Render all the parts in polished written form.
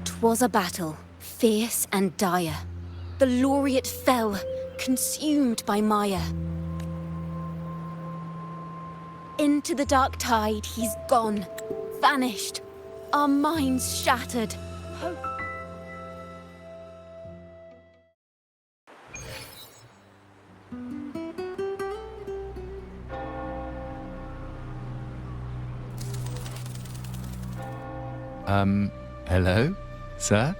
'Twas a battle, fierce and dire. The laureate fell, consumed by mire. Into the dark tide he's gone, vanished, our minds shattered. Hope. Hello, sir?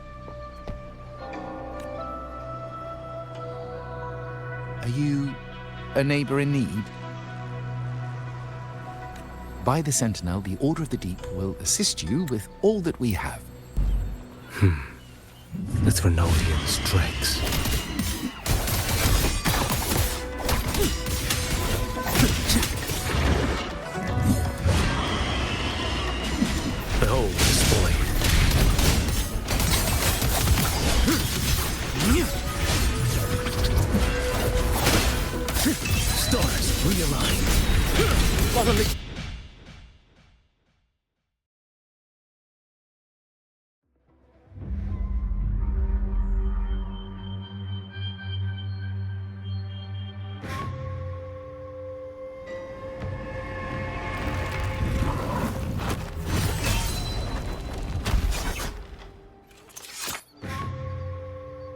Are you a neighbor in need? By the Sentinel, the Order of the Deep will assist you with all that we have. The Trinodian's dregs. Behold this blade. Stars realign.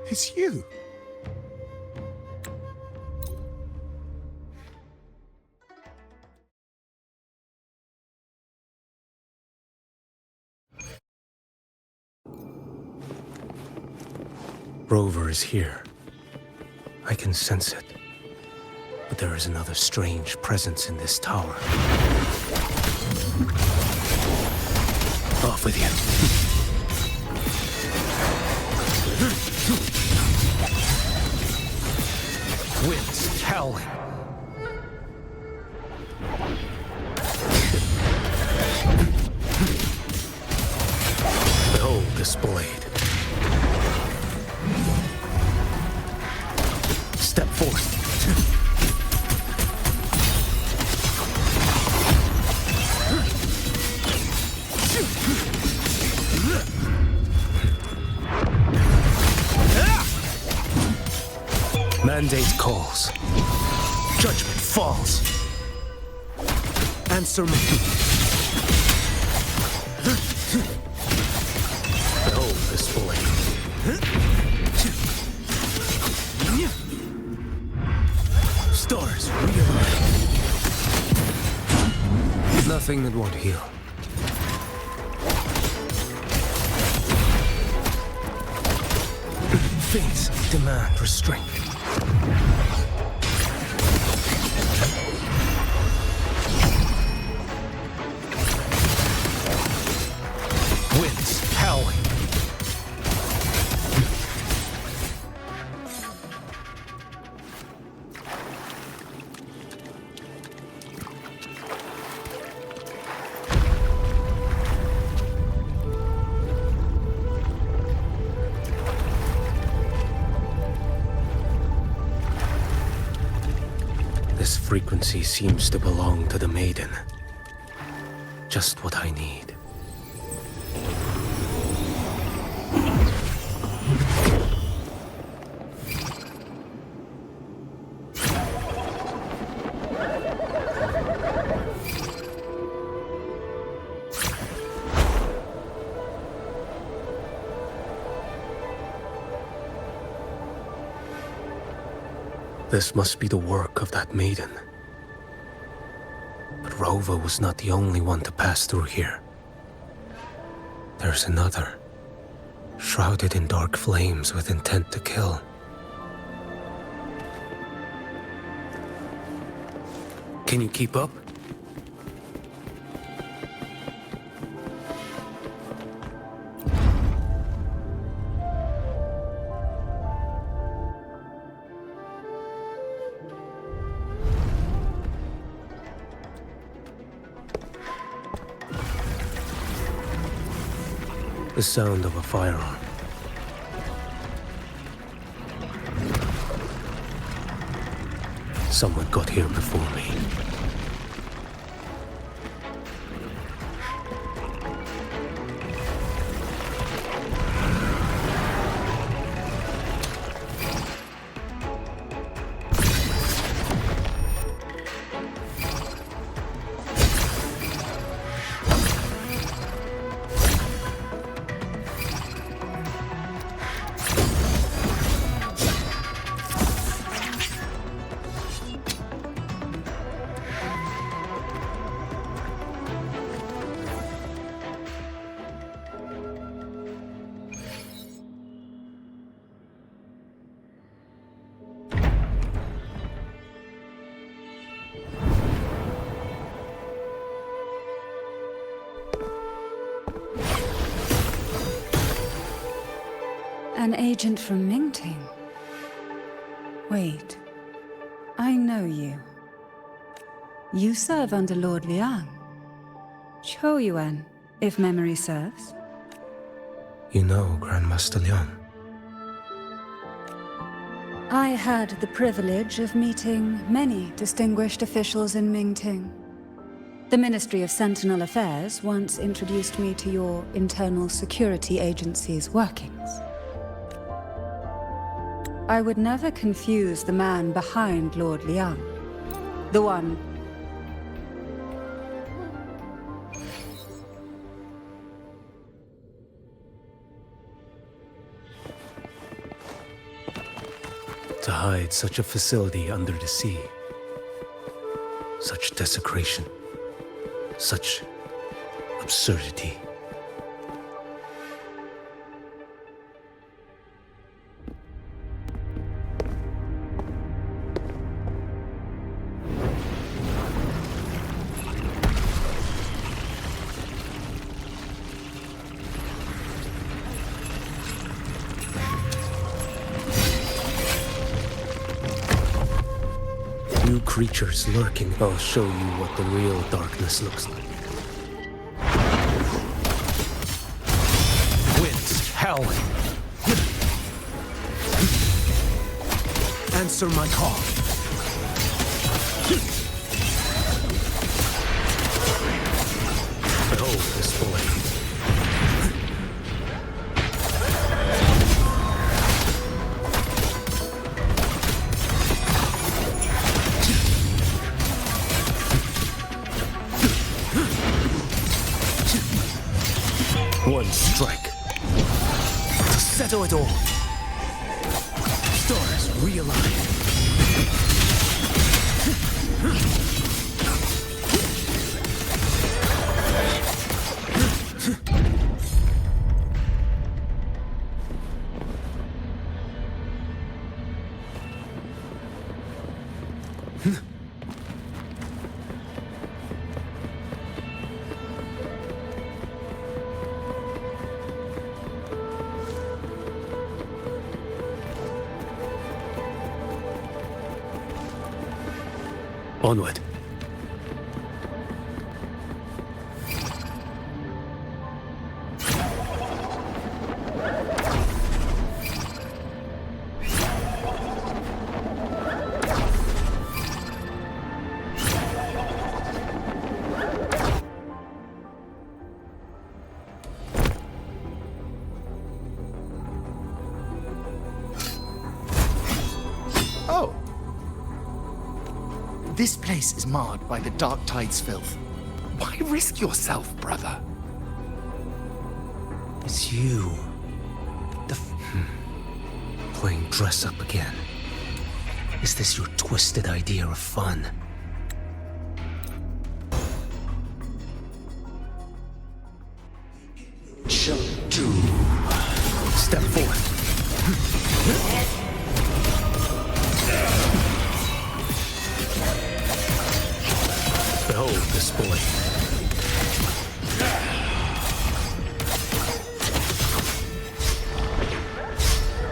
It's you. Rover is here. I can sense it. But there is another strange presence in this tower. Off with you. Winds howling. Behold this blade. Step forth. Mandate calls. Judgment falls. Answer me. Behold this blade. Stars realign. Nothing that won't heal. Fates demand restraint. Winds howling. This frequency seems to belong to the maiden. Just what I need. This must be the work of that maiden. But Rova was not the only one to pass through here. There's another, shrouded in dark flames with intent to kill. Can you keep up? The sound of a firearm. Someone got here before me. An agent from Mingting? Wait, I know you. You serve under Lord Liang. Choyuan, if memory serves. You know Grandmaster Liang. I had the privilege of meeting many distinguished officials in Mingting. The Ministry of Sentinel Affairs once introduced me to your internal security agency's workings. I would never confuse the man behind Lord Liang. The one... To hide such a facility under the sea. Such desecration. Such absurdity. New creatures lurking. I'll show you what the real darkness looks like. Winds howling. Answer my call. Behold this blade. One strike to settle it all. Stars realign. Onward. Oh! This place is marred by the Dark Tide's filth. Why risk yourself, brother? It's you. Playing dress up again. Is this your twisted idea of fun? Shall do. Step forward. Behold this boy.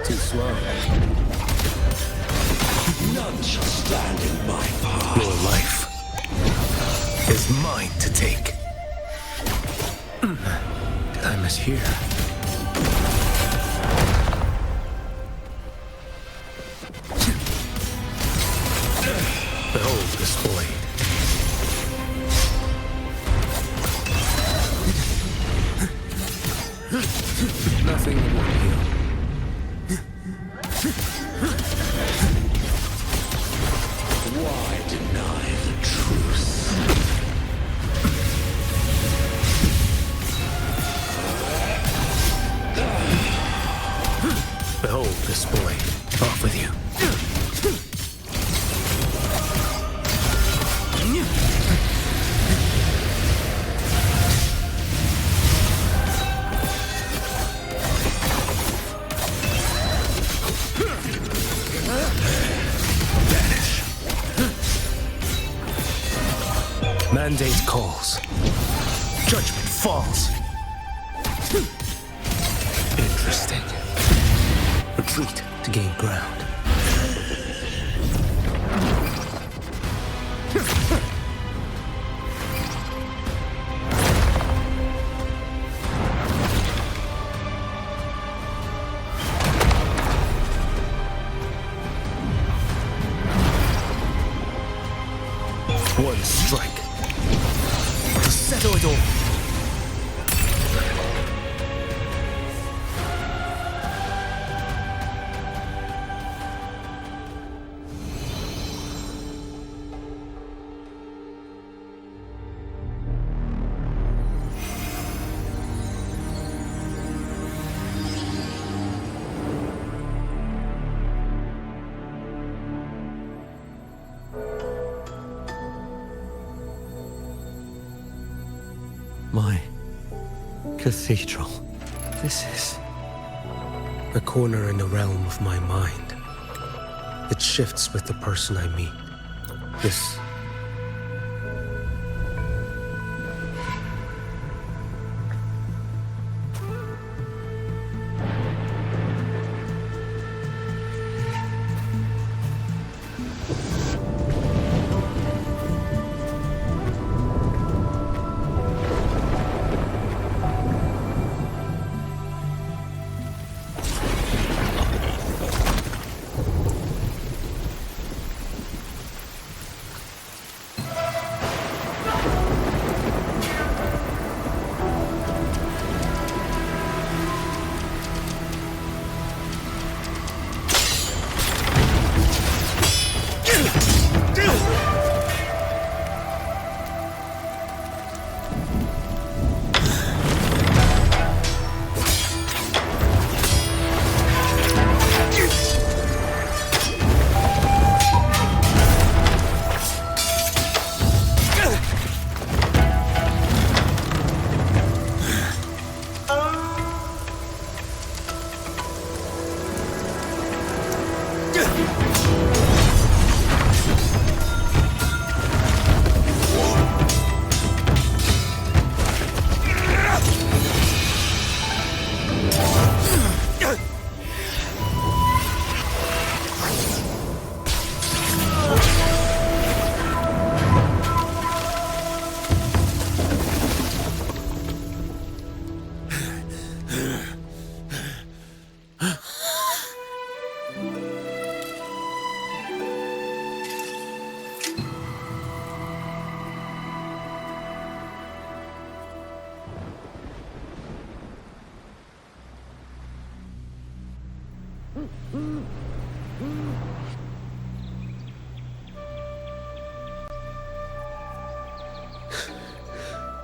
Too slow. None shall stand in my path. Your life is mine to take. Did I mishear? Behold this blade. Nothing will heal. Why deny the truth? Behold this blade. Off with you. Mandate calls. Judgment falls. Interesting. Retreat to gain ground. One strike. To settle it all. My cathedral. This is A corner in the realm of my mind. It shifts with the person I meet. This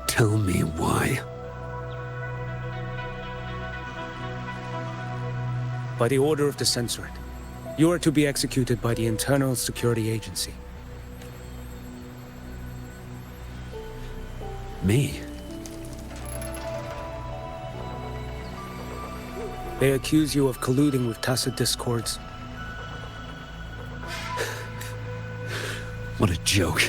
Tell me why. By the order of the Censorate, You are to be executed by the Internal Security Agency. Me? They accuse you of colluding with tacit discords. What a joke.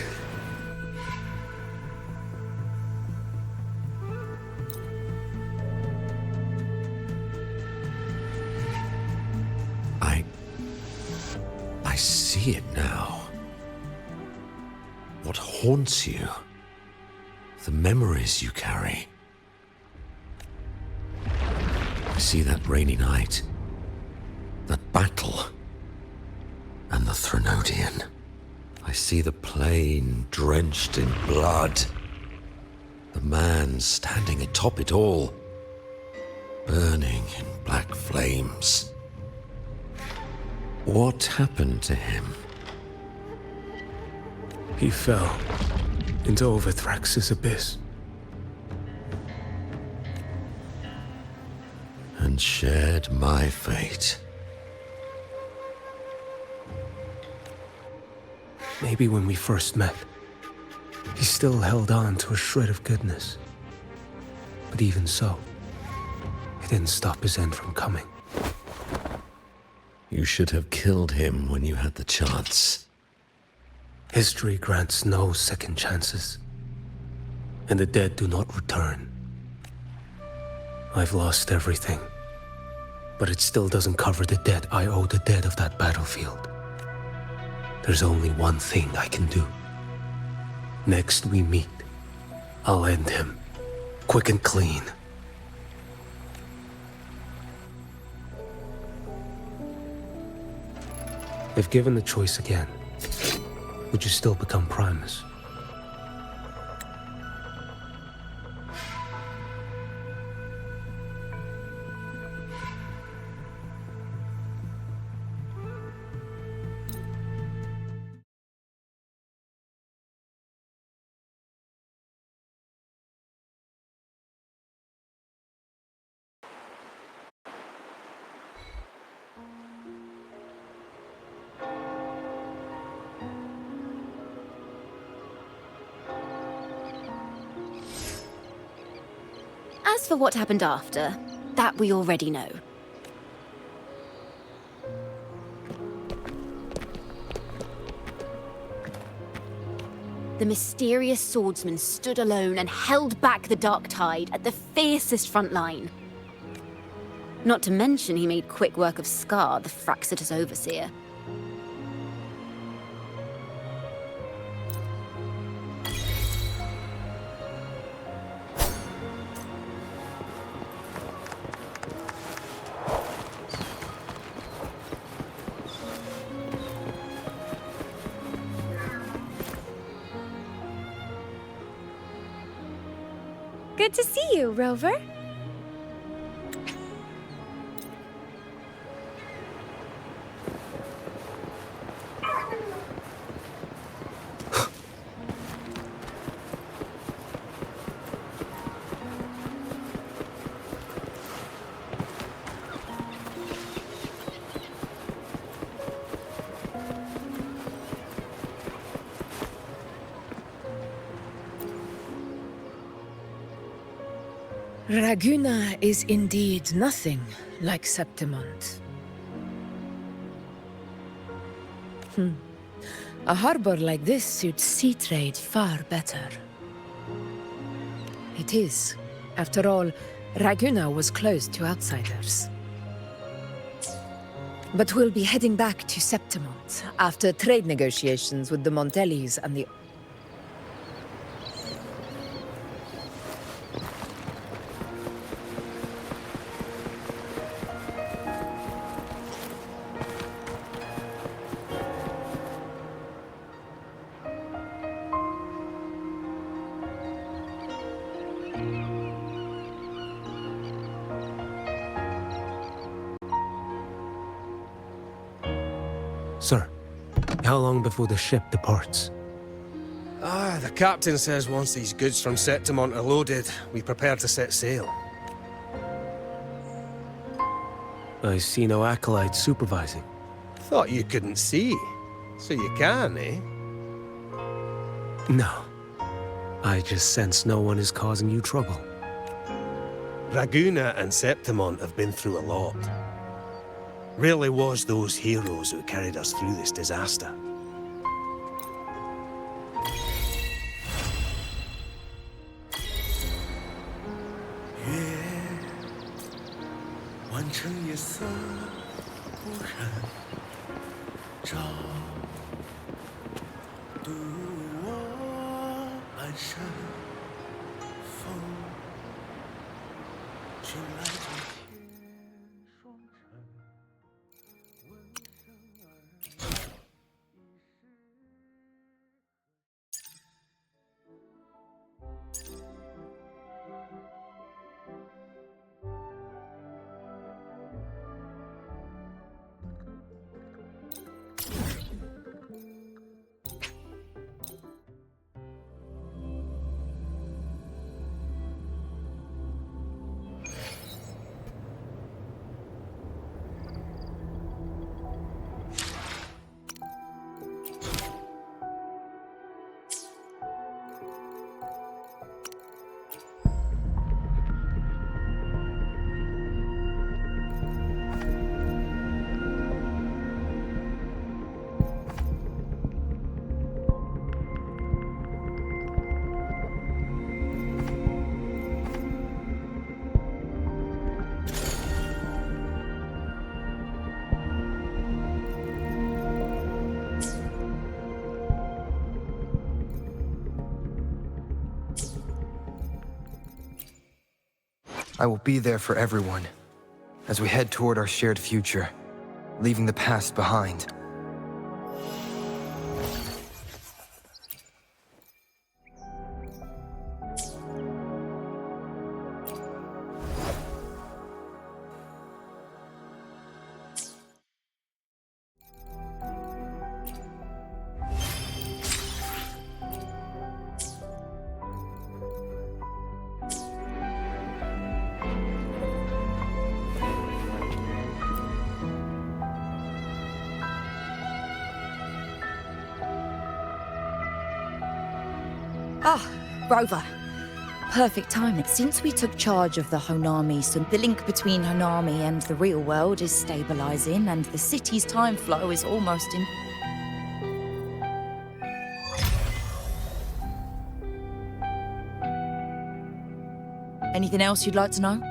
I see it now. What haunts you? The memories you carry. I see that rainy night, that battle, and the Threnodian. I see the plain drenched in blood. The man standing atop it all, burning in black flames. What happened to him? He fell into Overthrax's abyss. And shared my fate. Maybe when we first met, he still held on to a shred of goodness. But even so, it didn't stop his end from coming. You should have killed him when you had the chance. History grants no second chances, and the dead do not return. I've lost everything, but it still doesn't cover the debt I owe the dead of that battlefield. There's only one thing I can do. Next we meet, I'll end him, quick and clean. If given the choice again, would you still become Primus? As for what happened after, that we already know. The mysterious swordsman stood alone and held back the dark tide at the fiercest front line. Not to mention he made quick work of Scar, the Fraxitus overseer. Good to see you, Rover. Raguna is indeed nothing like Septimont. A harbor like this suits sea trade far better. It is. After all, Raguna was closed to outsiders. But we'll be heading back to Septimont after trade negotiations with the Montellis and the... Sir, how long before the ship departs? The captain says once these goods from Septimont are loaded, we prepare to set sail. I see no acolytes supervising. Thought you couldn't see. So you can, eh? No. I just sense no one is causing you trouble. Raguna and Septimont have been through a lot. Really was those heroes who carried us through this disaster. I will be there for everyone, as we head toward our shared future, leaving the past behind. Rover. Perfect timing. Since we took charge of the Honami, so the link between Honami and the real world is stabilizing, and the city's time flow is almost in... Anything else you'd like to know?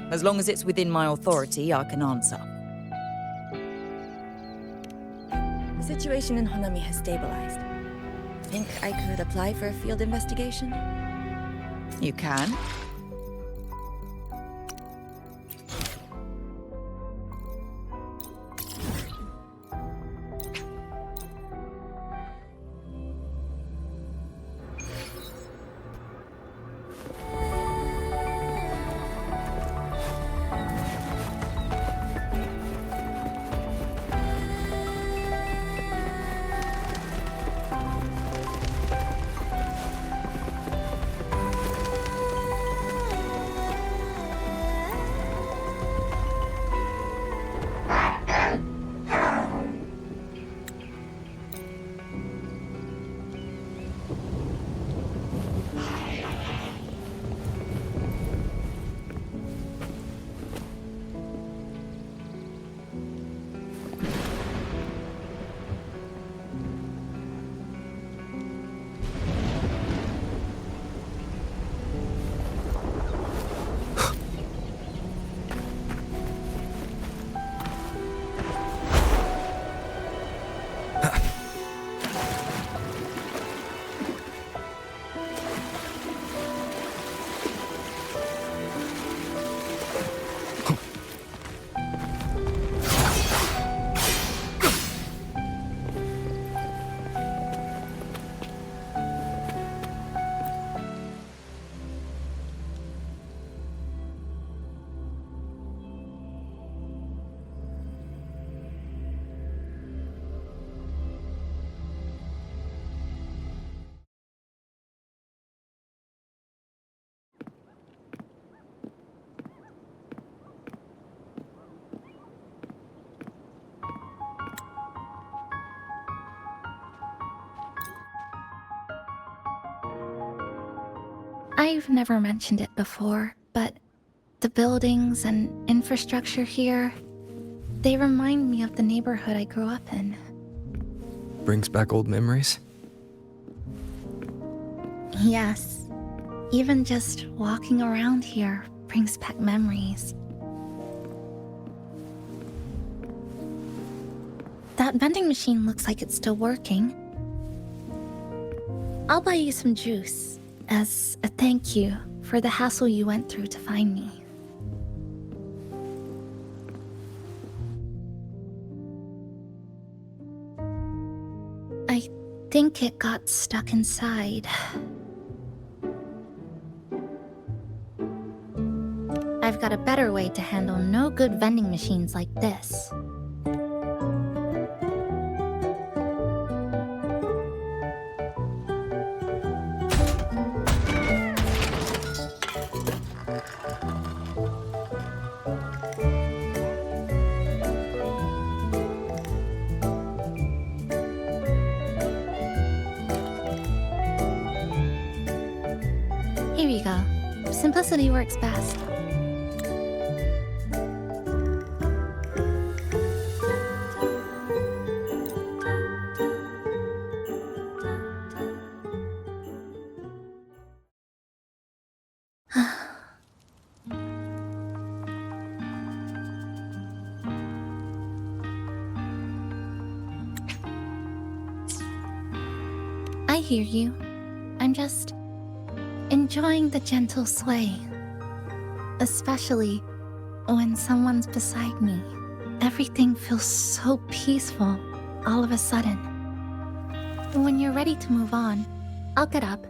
As long as it's within my authority, I can answer. The situation in Honami has stabilized. Think I could apply for a field investigation? You can. I've never mentioned it before, but the buildings and infrastructure here, they remind me of the neighborhood I grew up in. Brings back old memories? Yes. Even just walking around here brings back memories. That vending machine looks like it's still working. I'll buy you some juice as a thank you for the hassle you went through to find me. I think it got stuck inside. I've got a better way to handle no good vending machines like this. Here you go. Simplicity works best. I hear you. I'm just enjoying the gentle sway. Especially when someone's beside me. Everything feels so peaceful all of a sudden. When you're ready to move on, I'll get up.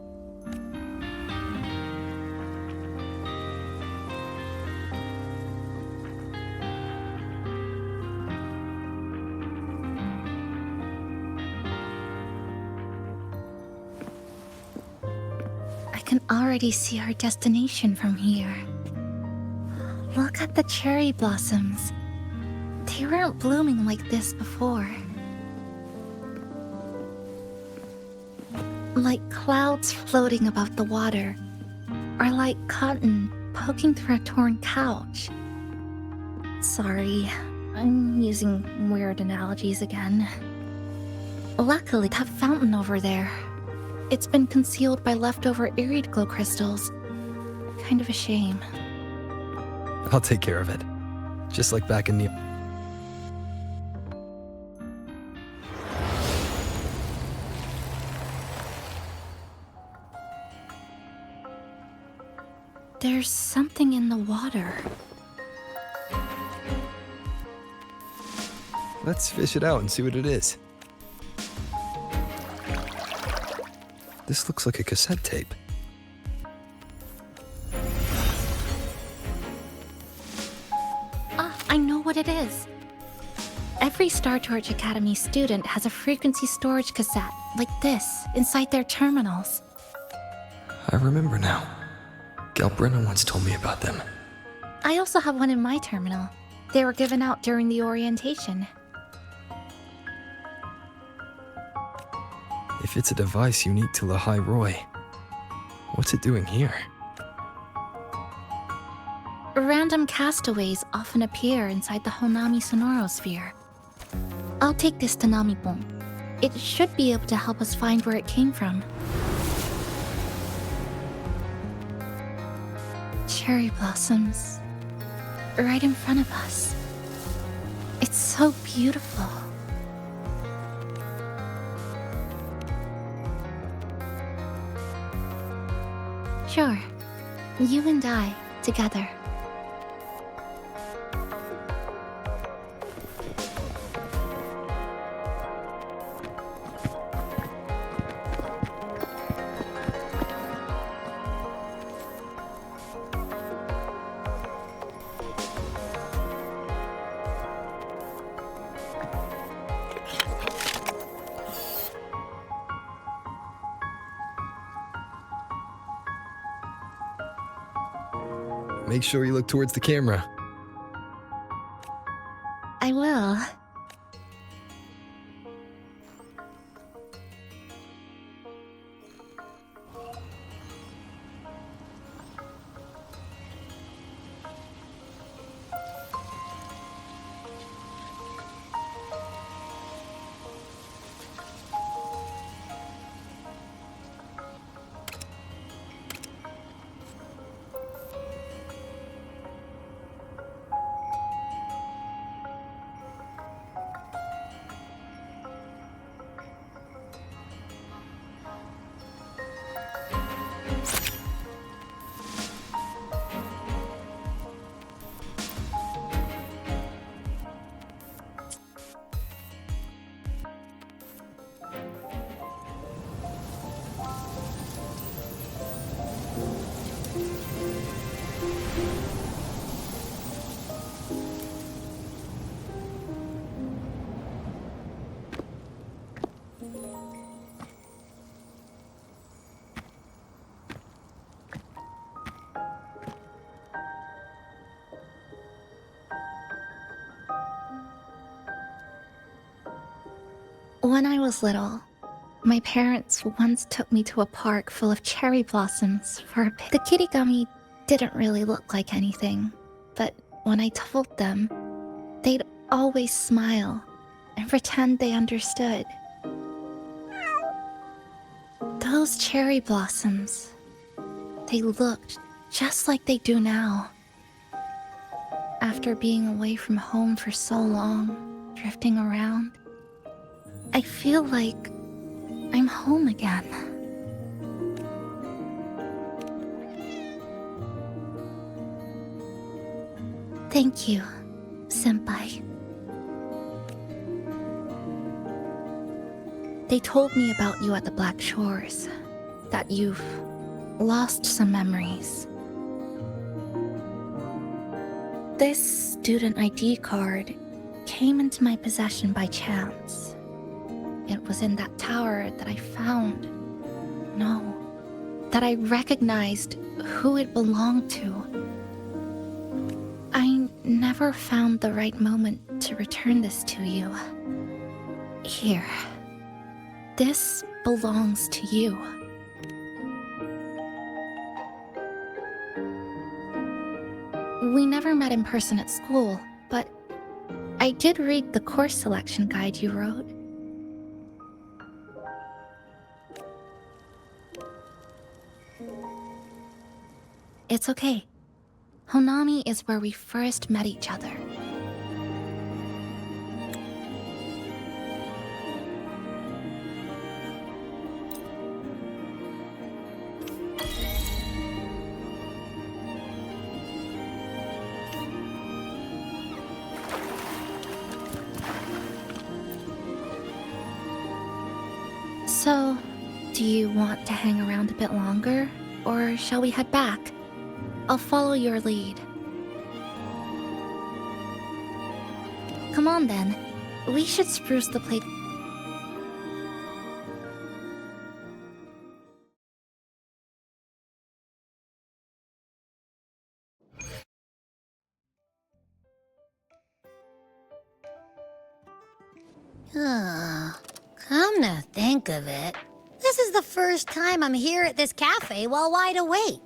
I can already see our destination from here. Look at the cherry blossoms. They weren't blooming like this before. Like clouds floating above the water, or like cotton poking through a torn couch. Sorry, I'm using weird analogies again. Luckily, that fountain over there, it's been concealed by leftover irid glow crystals. Kind of a shame. I'll take care of it. Just like back in the... There's something in the water. Let's fish it out and see what it is. This looks like a cassette tape. Ah, I know what it is. Every Star Torch Academy student has a frequency storage cassette like this inside their terminals. I remember now. Galbrenna once told me about them. I also have one in my terminal. They were given out during the orientation. If it's a device unique to Lahai Roy, what's it doing here? Random castaways often appear inside the Honami sonorosphere. I'll take this to Namipon. It should be able to help us find where it came from. Cherry blossoms, right in front of us. It's so beautiful. Sure, you and I, together. Make sure you look towards the camera. I will. When I was little, my parents once took me to a park full of cherry blossoms for a The kirigami didn't really look like anything, but when I told them, they'd always smile and pretend they understood. Those cherry blossoms, they looked just like they do now. After being away from home for so long, drifting around, I feel like I'm home again. Thank you, Senpai. They told me about you at the Black Shores, that you've lost some memories. This student ID card came into my possession by chance. It was in that tower that I found. No, that I recognized who it belonged to. I never found the right moment to return this to you. Here. This belongs to you. We never met in person at school, but I did read the course selection guide you wrote. It's okay. Honami is where we first met each other. So, do you want to hang around a bit longer, or shall we head back? I'll follow your lead. Come on then. We should spruce the place. Come to think of it, this is the first time I'm here at this cafe while wide awake.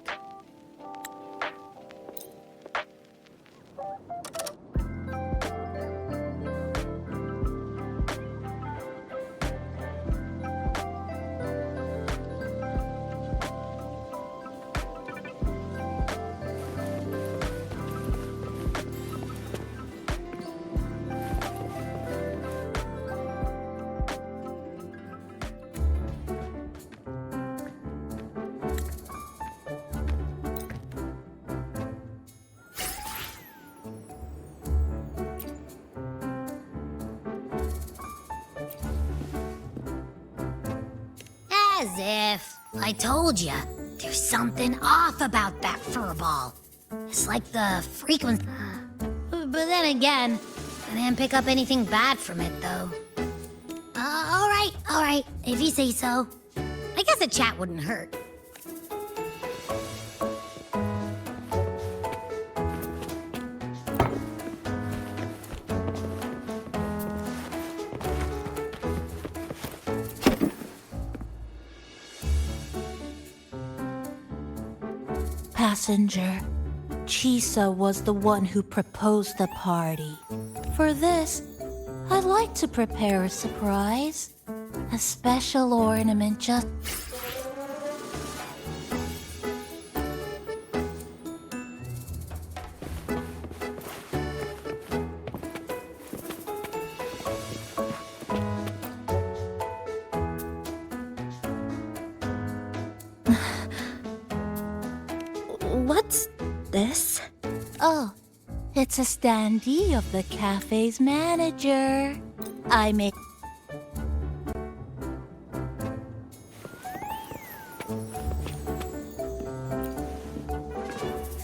As if. I told ya, there's something off about that furball. It's like the frequency. But then again, I didn't pick up anything bad from it, though. Alright, if you say so. I guess a chat wouldn't hurt. Passenger, Chisa was the one who proposed the party. For this, I'd like to prepare a surprise. A special ornament just... What's this? Oh, it's a standee of the cafe's manager. I make...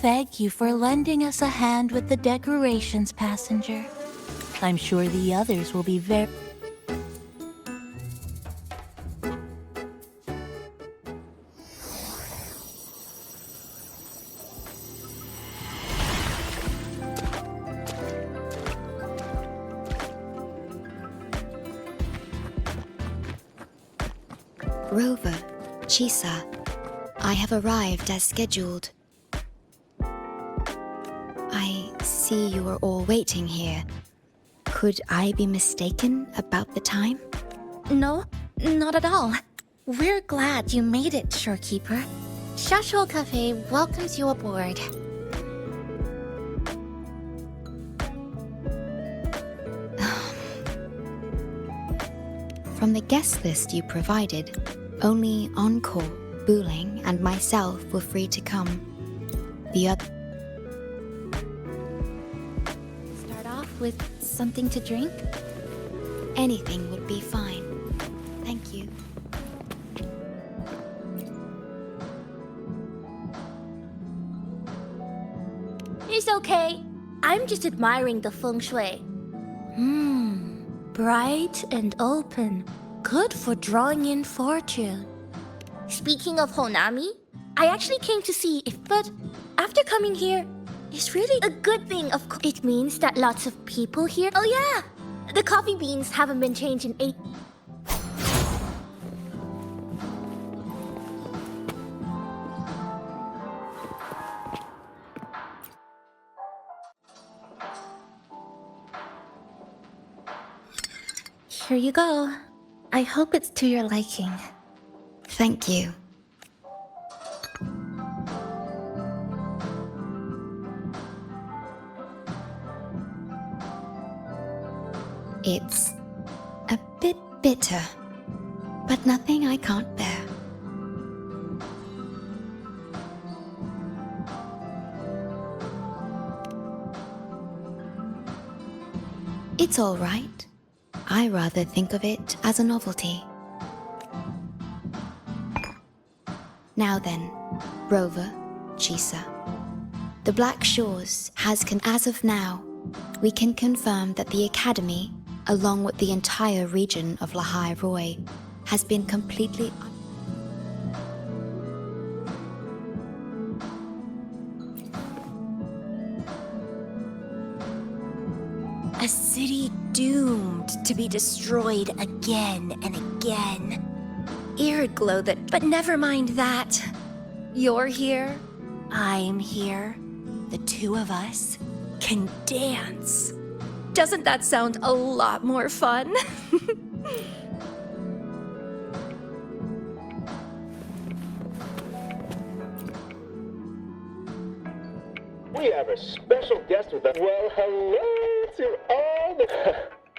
Thank you for lending us a hand with the decorations, passenger. I'm sure the others will be very... Rover, Chisa, I have arrived as scheduled. I see you are all waiting here. Could I be mistaken about the time? No, not at all. We're glad you made it, Shorekeeper. Shashuo Cafe welcomes you aboard. From the guest list you provided, only Encore, Booling, and myself were free to come. The other... Start off with something to drink? Anything would be fine. Thank you. It's okay. I'm just admiring the feng shui. Bright and open. Good for drawing in fortune. Speaking of Honami, I actually came to see if, but after coming here, it's really a good thing. It means that lots of people here. Oh yeah, the coffee beans haven't been changed in 8. Here you go. I hope it's to your liking. Thank you. It's a bit bitter, but nothing I can't bear. It's all right. I rather think of it as a novelty. Now then, Rover, Chisa. The Black Shores has as of now, we can confirm that the Academy, along with the entire region of Lahai Roi, has been completely... A city doomed to be destroyed again and again. Earglow that, but never mind that. You're here, I'm here. The two of us can dance. Doesn't that sound a lot more fun? We have a special guest with us. Well, hello to all the...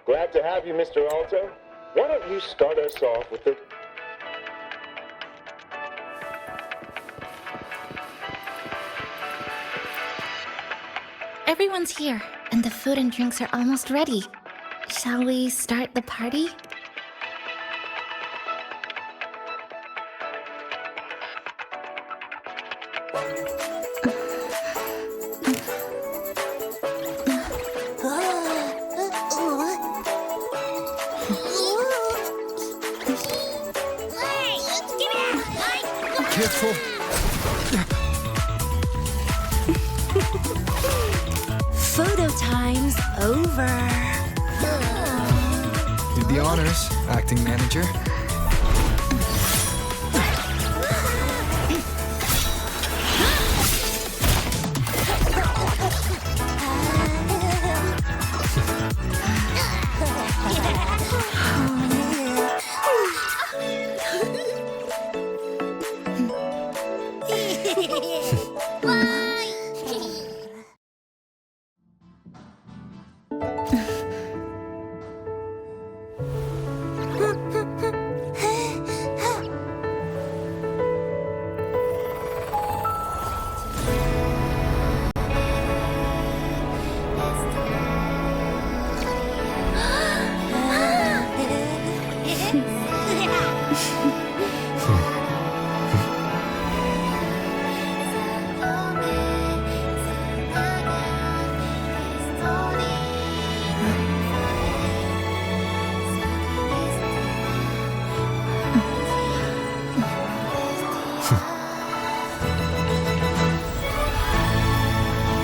Glad to have you, Mr. Alto. Why don't you start us off with the... Everyone's here, and the food and drinks are almost ready. Shall we start the party? Careful. Photo time's over. Did the honors, acting manager.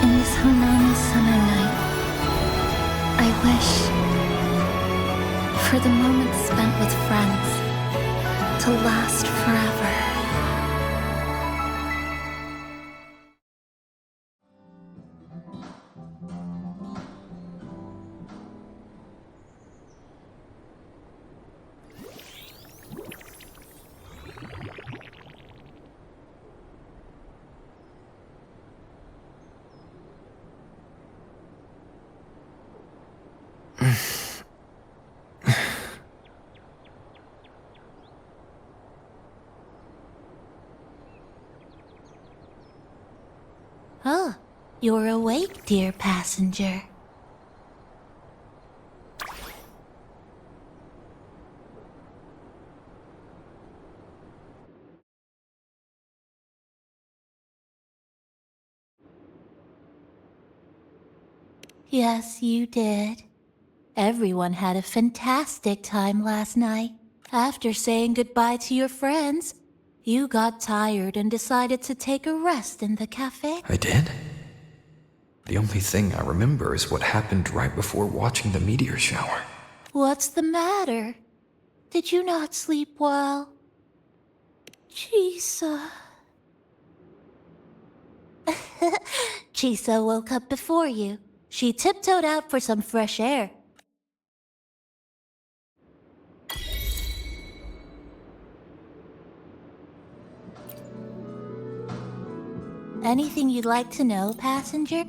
In this Honami summer night, I wish, for the moments spent with friends, to to last forever. Oh, you're awake, dear passenger. Yes, you did. Everyone had a fantastic time last night. After saying goodbye to your friends, you got tired and decided to take a rest in the cafe. I did? The only thing I remember is what happened right before watching the meteor shower. What's the matter? Did you not sleep well? Chisa. Chisa woke up before you. She tiptoed out for some fresh air. Anything you'd like to know, passenger?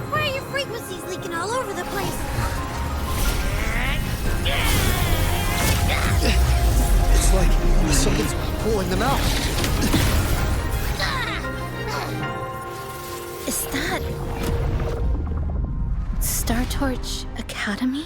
Why are your frequencies leaking all over the place? It's like something's pulling them out. Is that Star Torch Academy?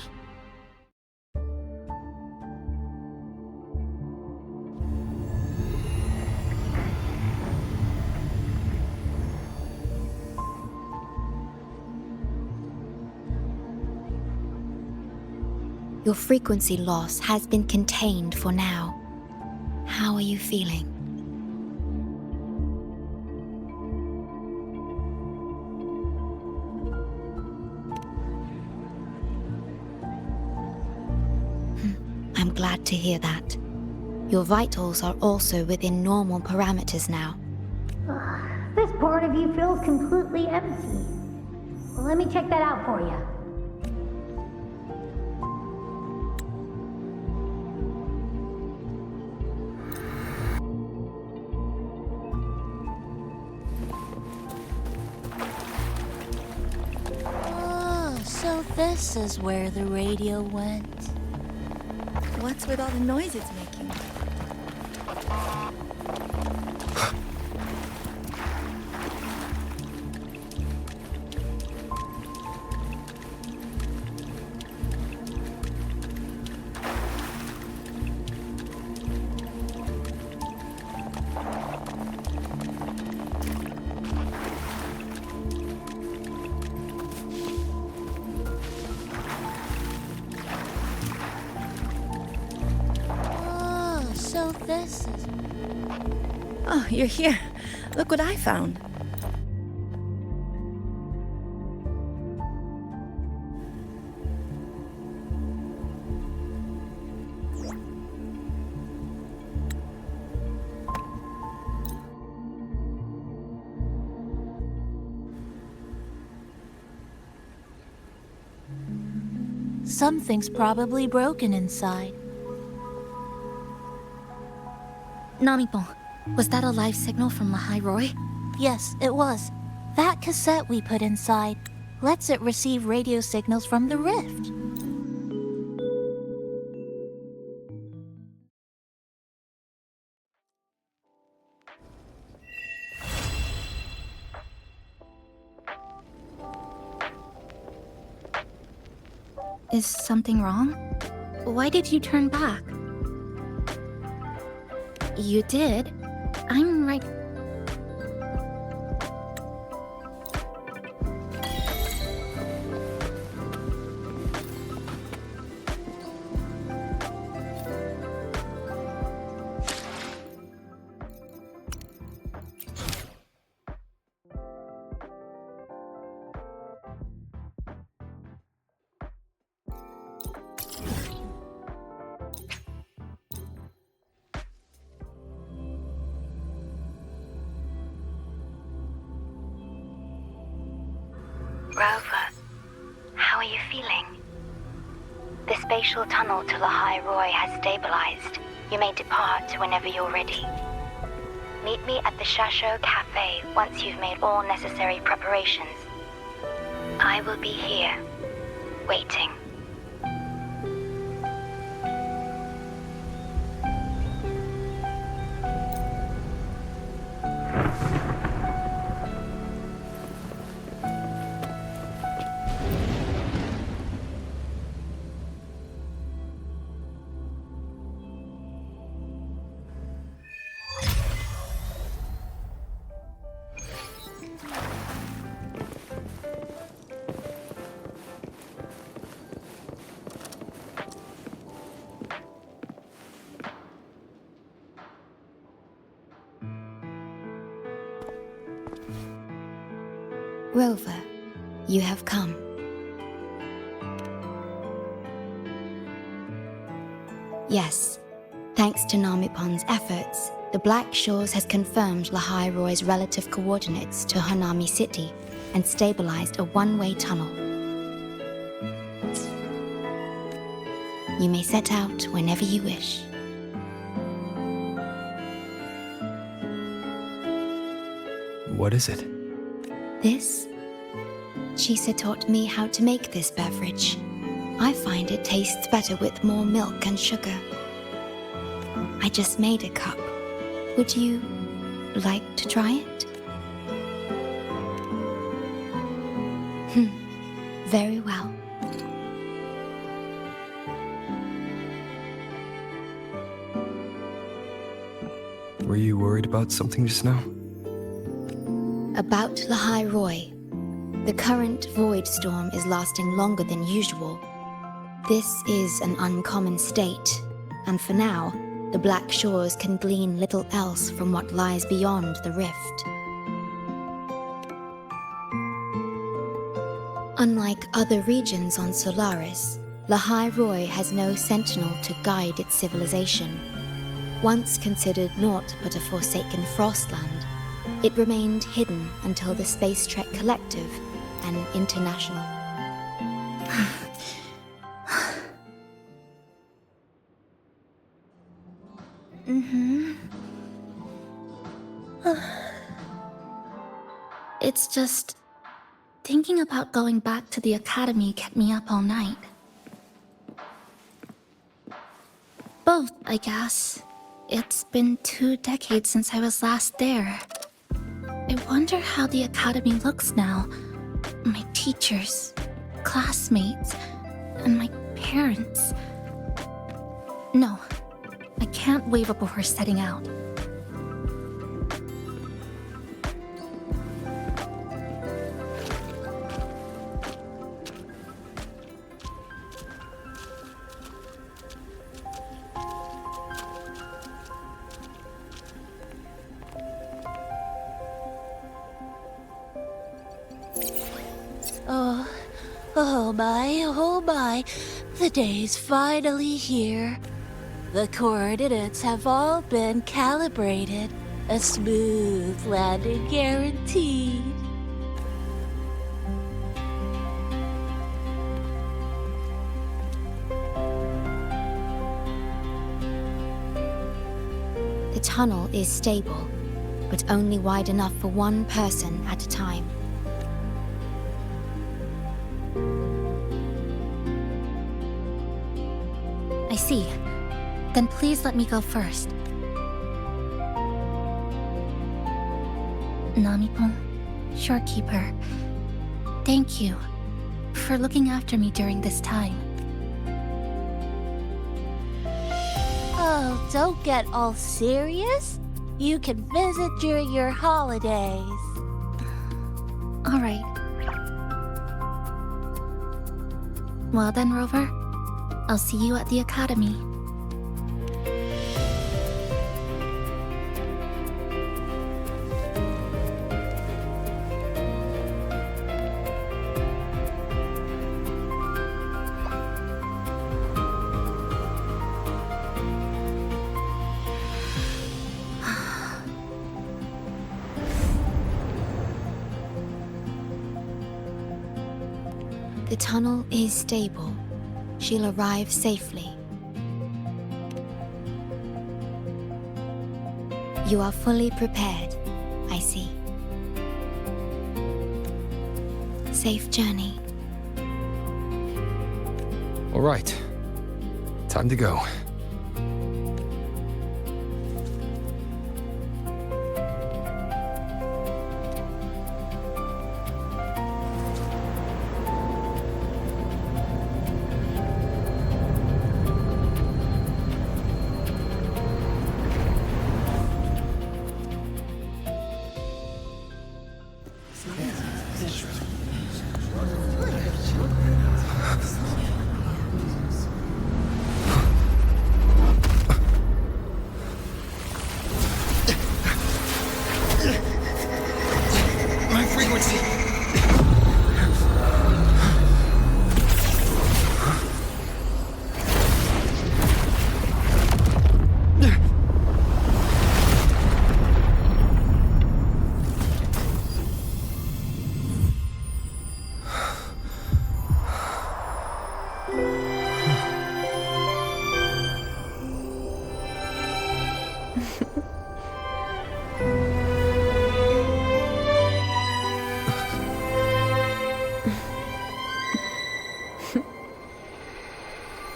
Your frequency loss has been contained for now. How are you feeling? I'm glad to hear that. Your vitals are also within normal parameters now. This part of you feels completely empty. Well, let me check that out for you. Oh, so this is where the radio went. What's with all the noise it's making? So this is... Oh, you're here. Look what I found. Something's probably broken inside. Namipon, was that a live signal from Lahairoi? Yes, it was. That cassette we put inside lets it receive radio signals from the rift. Is something wrong? Why did you turn back? You did? I'm right. Rover, how are you feeling? The spatial tunnel to Lahai Roy has stabilized. You may depart whenever you're ready. Meet me at the Shasho Cafe once you've made all necessary preparations. I will be here, waiting. Rover, you have come. Yes, thanks to Namipon's efforts, the Black Shores has confirmed Lahai Roy's relative coordinates to Hanami City and stabilized a one-way tunnel. You may set out whenever you wish. What is it? This? Chisa taught me how to make this beverage. I find it tastes better with more milk and sugar. I just made a cup. Would you like to try it? Very well. Were you worried about something just now? About Lahai Roy. The current void storm is lasting longer than usual. This is an uncommon state, and for now, the Black Shores can glean little else from what lies beyond the rift. Unlike other regions on Solaris, Lahai Roy has no sentinel to guide its civilization. Once considered naught but a forsaken frostland, it remained hidden until the Space Trek Collective and International. It's just... thinking about going back to the academy kept me up all night. Both, I guess. It's been 2 decades since I was last there. I wonder how the academy looks now. My teachers, classmates, and my parents. No, I can't wave up before setting out. Oh my, the day's finally here. The coordinates have all been calibrated. A smooth landing guaranteed. The tunnel is stable, but only wide enough for one person at a time. I see. Then please let me go first. Namipon, Shorekeeper, thank you for looking after me during this time. Oh, don't get all serious. You can visit during your holidays. All right. Well then, Rover. I'll see you at the academy. The tunnel is stable. She'll arrive safely. You are fully prepared, I see. Safe journey. All right. Time to go. My frequency!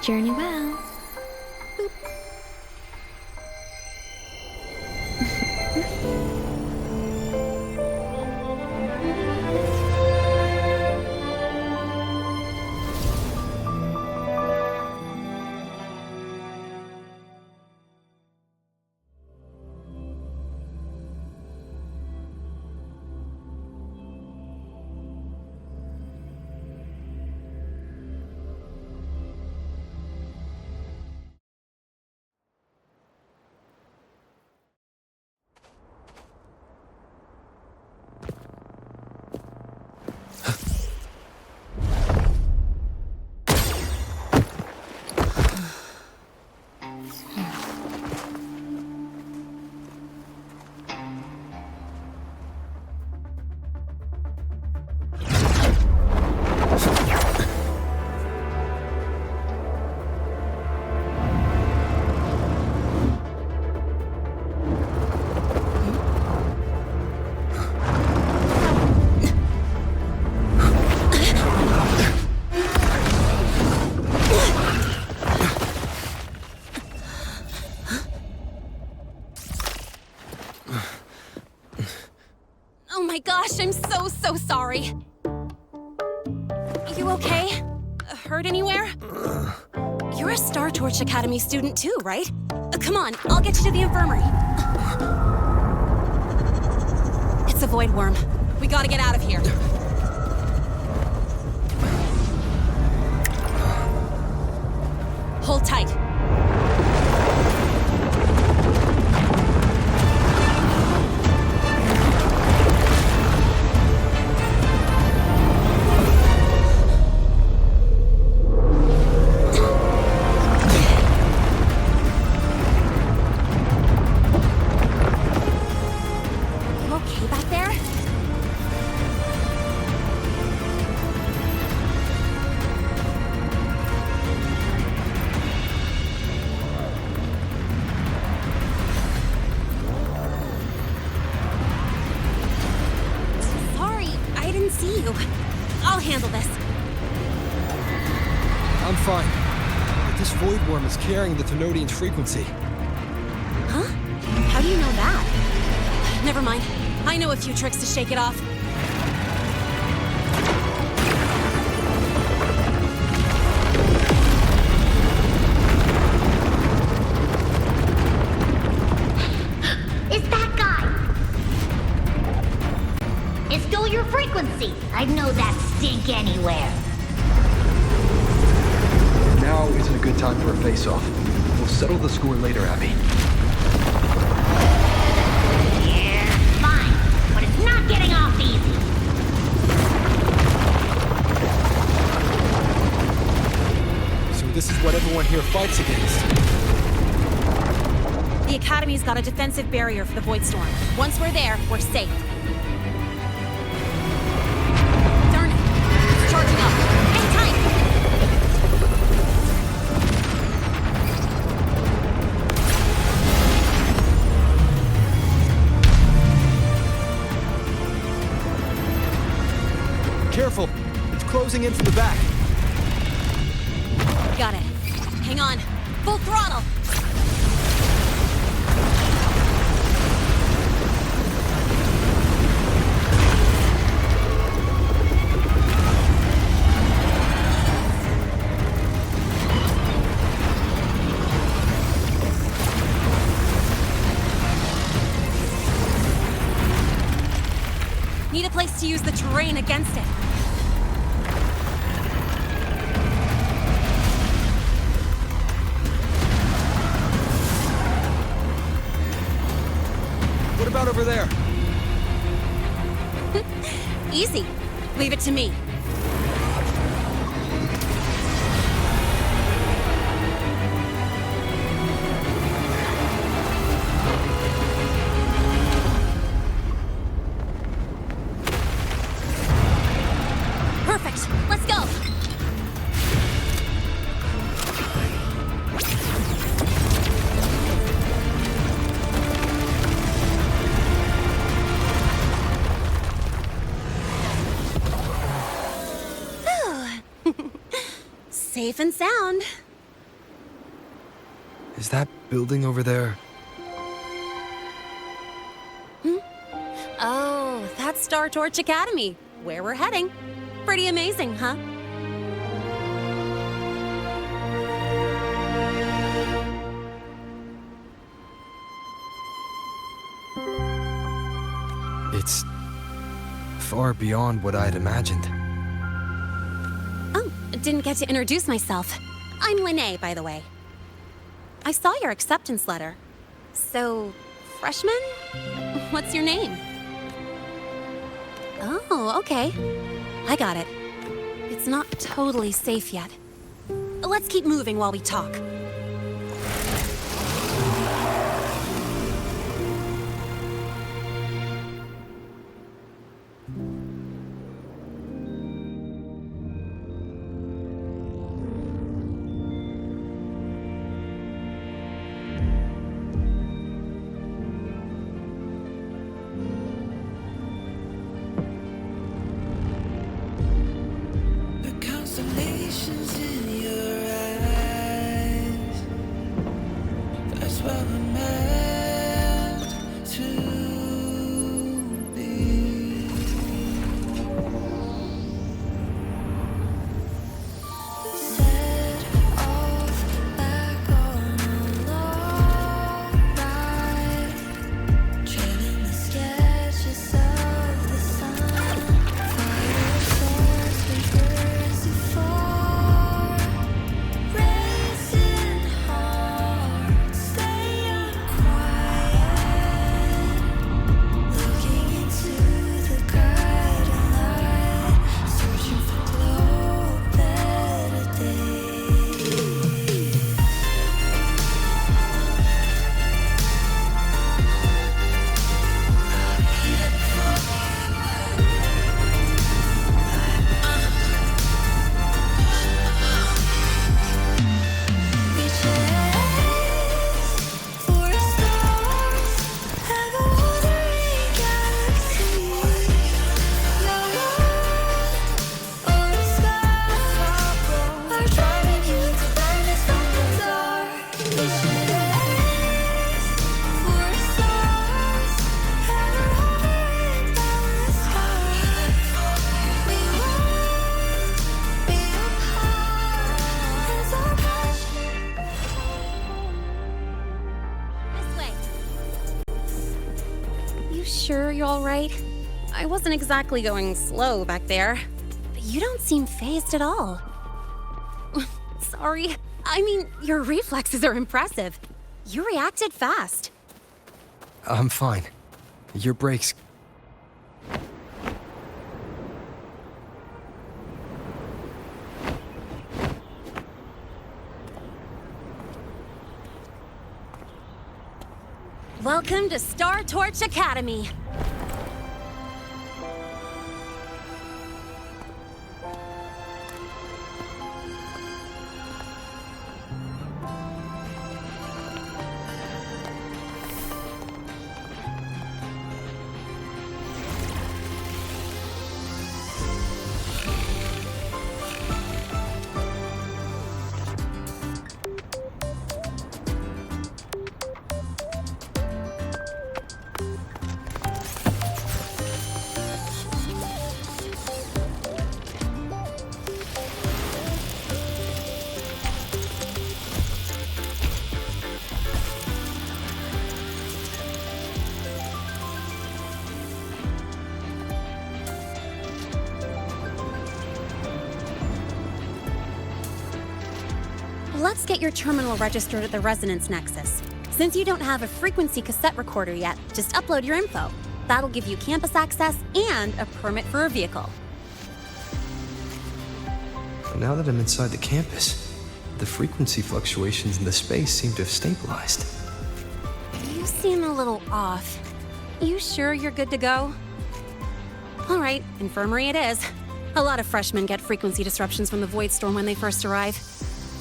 Journey well. Oh my gosh, I'm so sorry. You okay? Hurt anywhere? You're a Star Torch Academy student too, right? Come on, I'll get you to the infirmary. It's a void worm. We gotta get out of here. Hold tight. See you. I'll handle this. I'm fine. But this void worm is carrying the Tenodian's frequency. Huh? How do you know that? Never mind. I know a few tricks to shake it off. It's still your frequency. I'd know that stink anywhere. Now isn't a good time for a face-off. We'll settle the score later, Abby. Yeah, fine. But it's not getting off easy. So this is what everyone here fights against. The Academy's got a defensive barrier for the Void Storm. Once we're there, we're safe. Darn it! It's charging up. Hang tight! Careful! It's closing in from the back. Got it. Hang on. Full throttle! Need a place to use the terrain against it. What about over there? Easy. Leave it to me. Perfect. Let's go. Safe and sound. Is that building over there? Oh, that's Star Torch Academy, where we're heading. Pretty amazing, huh? It's far beyond what I'd imagined. Oh, didn't get to introduce myself. I'm Linnea, by the way. I saw your acceptance letter. So, freshman? What's your name? Oh, okay. I got it. It's not totally safe yet. Let's keep moving while we talk. Constellations in your eyes. That's where we're meant to be. Set off back on a long ride, trailing the sketches of the sun. Fire source reverse before racing hard. Stay quiet, looking into the guiding light, searching for glow, better days. You sure you're all right? I wasn't exactly going slow back there. But you don't seem phased at all. Sorry. I mean, your reflexes are impressive. You reacted fast. I'm fine. Your brakes... Welcome to Star Torch Academy. Let's get your terminal registered at the Resonance Nexus. Since you don't have a frequency cassette recorder yet, just upload your info. That'll give you campus access and a permit for a vehicle. Now that I'm inside the campus, the frequency fluctuations in the space seem to have stabilized. You seem a little off. You sure you're good to go? All right, infirmary it is. A lot of freshmen get frequency disruptions from the Void Storm when they first arrive.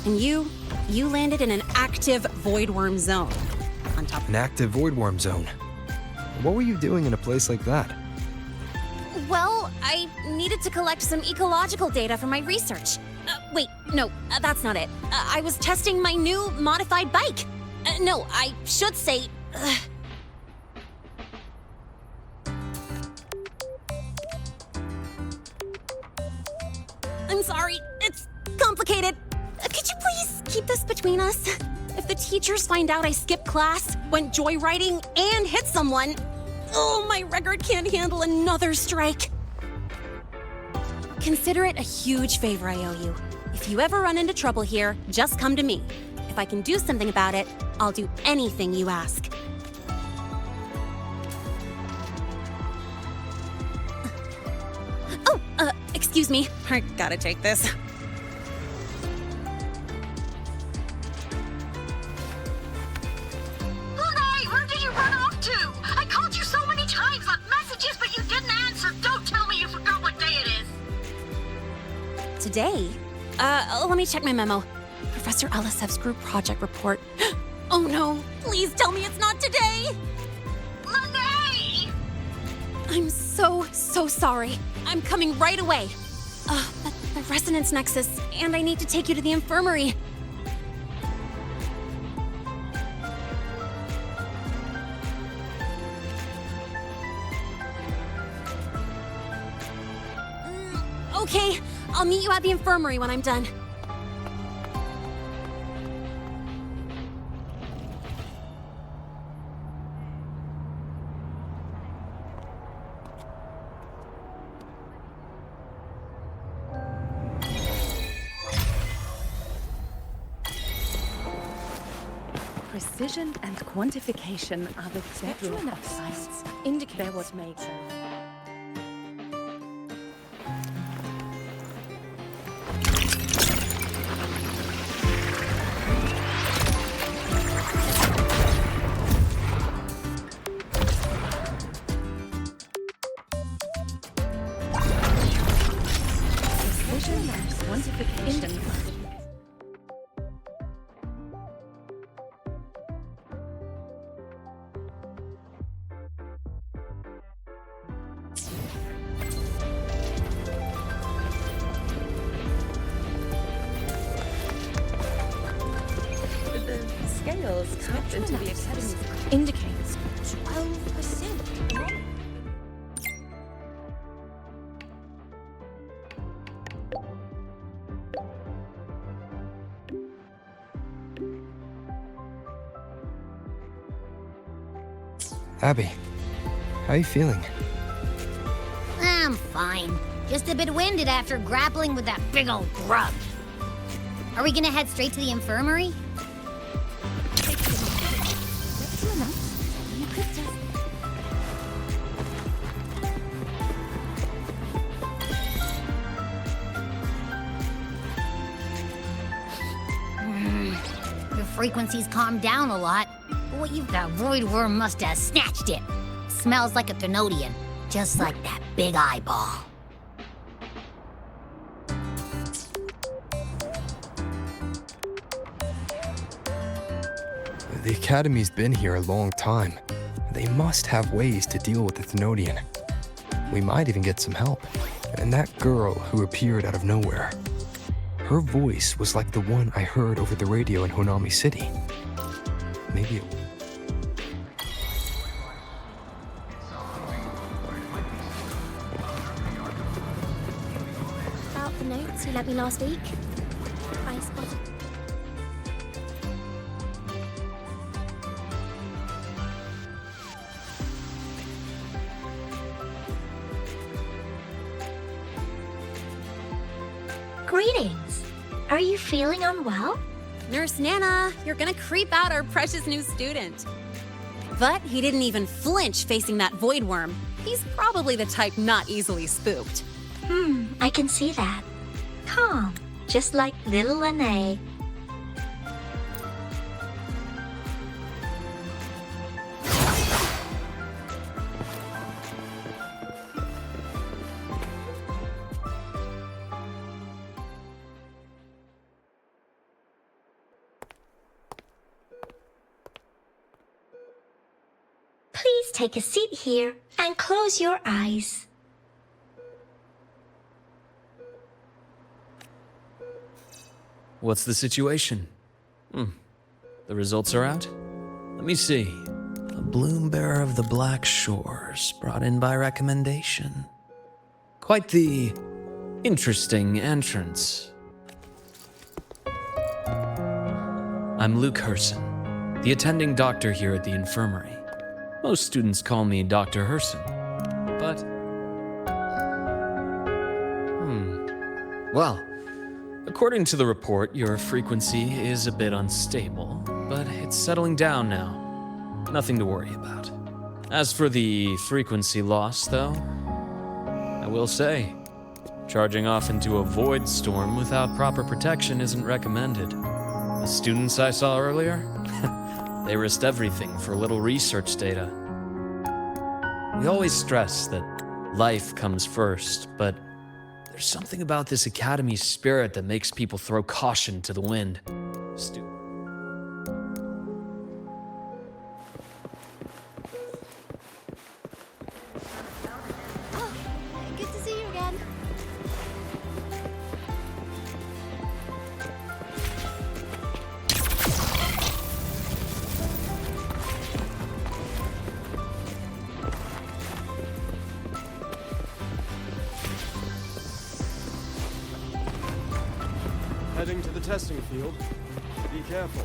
And you landed in an active void worm zone. On top An active void worm zone. What were you doing in a place like that? Well, I needed to collect some ecological data for my research. Wait, no, that's not it. I was testing my new modified bike. No, I should say... I'm sorry, it's complicated. Could you please keep this between us? If the teachers find out I skipped class, went joyriding, and hit someone, oh, my record can't handle another strike. Consider it a huge favor I owe you. If you ever run into trouble here, just come to me. If I can do something about it, I'll do anything you ask. Oh, excuse me. I gotta take this. Where did you run off to? I called you so many times, left messages, but you didn't answer. Don't tell me you forgot what day it is. Today? Let me check my memo. Professor Elisev's group project report. Oh no, please tell me it's not today! Lene! I'm so sorry. I'm coming right away. The Resonance Nexus, and I need to take you to the infirmary. Okay, I'll meet you at the infirmary when I'm done. Precision and quantification are the bedrock of science. Indicate what makes it. Precision and quantification. Scales tapped into the Academy's indicates 12%. Abby, how are you feeling? I'm fine. Just a bit winded after grappling with that big old grub. Are we gonna head straight to the infirmary? The frequency's calmed down a lot. But what you've got, Void Worm must have snatched it. Smells like a Thenodian, just like that big eyeball. The Academy's been here a long time. They must have ways to deal with the Thenodian. We might even get some help. And that girl who appeared out of nowhere. Her voice was like the one I heard over the radio in Honami City. Maybe it... About the notes you lent me last week? I spotted. Greetings. Are you feeling unwell? Nurse Nana, you're gonna creep out our precious new student. But he didn't even flinch facing that void worm. He's probably the type not easily spooked. I can see that. Calm, just like little Lene. Please take a seat here and close your eyes. What's the situation? The results are out? Let me see. A bloom bearer of the Black Shores, brought in by recommendation. Quite the interesting entrance. I'm Luke Herson, the attending doctor here at the infirmary. Most students call me Dr. Herson, but... Well, according to the report, your frequency is a bit unstable, but it's settling down now. Nothing to worry about. As for the frequency loss, though, I will say, charging off into a void storm without proper protection isn't recommended. The students I saw earlier, they risked everything for a little research data. We always stress that life comes first, but there's something about this Academy's spirit that makes people throw caution to the wind. Good to see you again. Heading to the testing field. Be careful.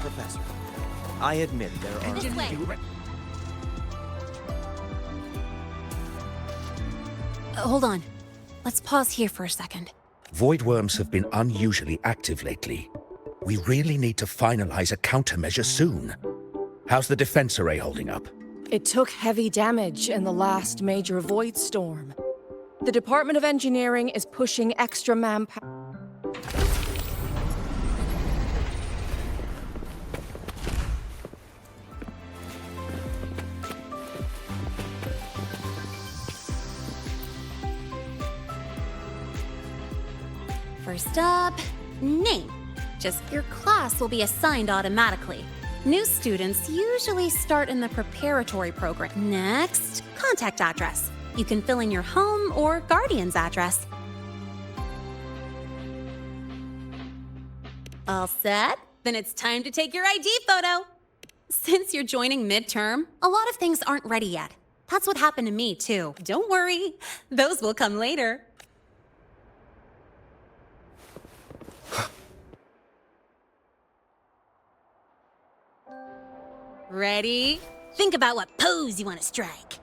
Professor, I admit there are... This way. Hold on. Let's pause here for a second. Void worms have been unusually active lately. We really need to finalize a countermeasure soon. How's the defense array holding up? It took heavy damage in the last major void storm. The Department of Engineering is pushing extra manpower. First up, name. Just your class will be assigned automatically. New students usually start in the preparatory program. Next, contact address. You can fill in your home or guardian's address. All set? Then it's time to take your ID photo. Since you're joining midterm, a lot of things aren't ready yet. That's what happened to me, too. Don't worry, those will come later. Ready? Think about what pose you want to strike.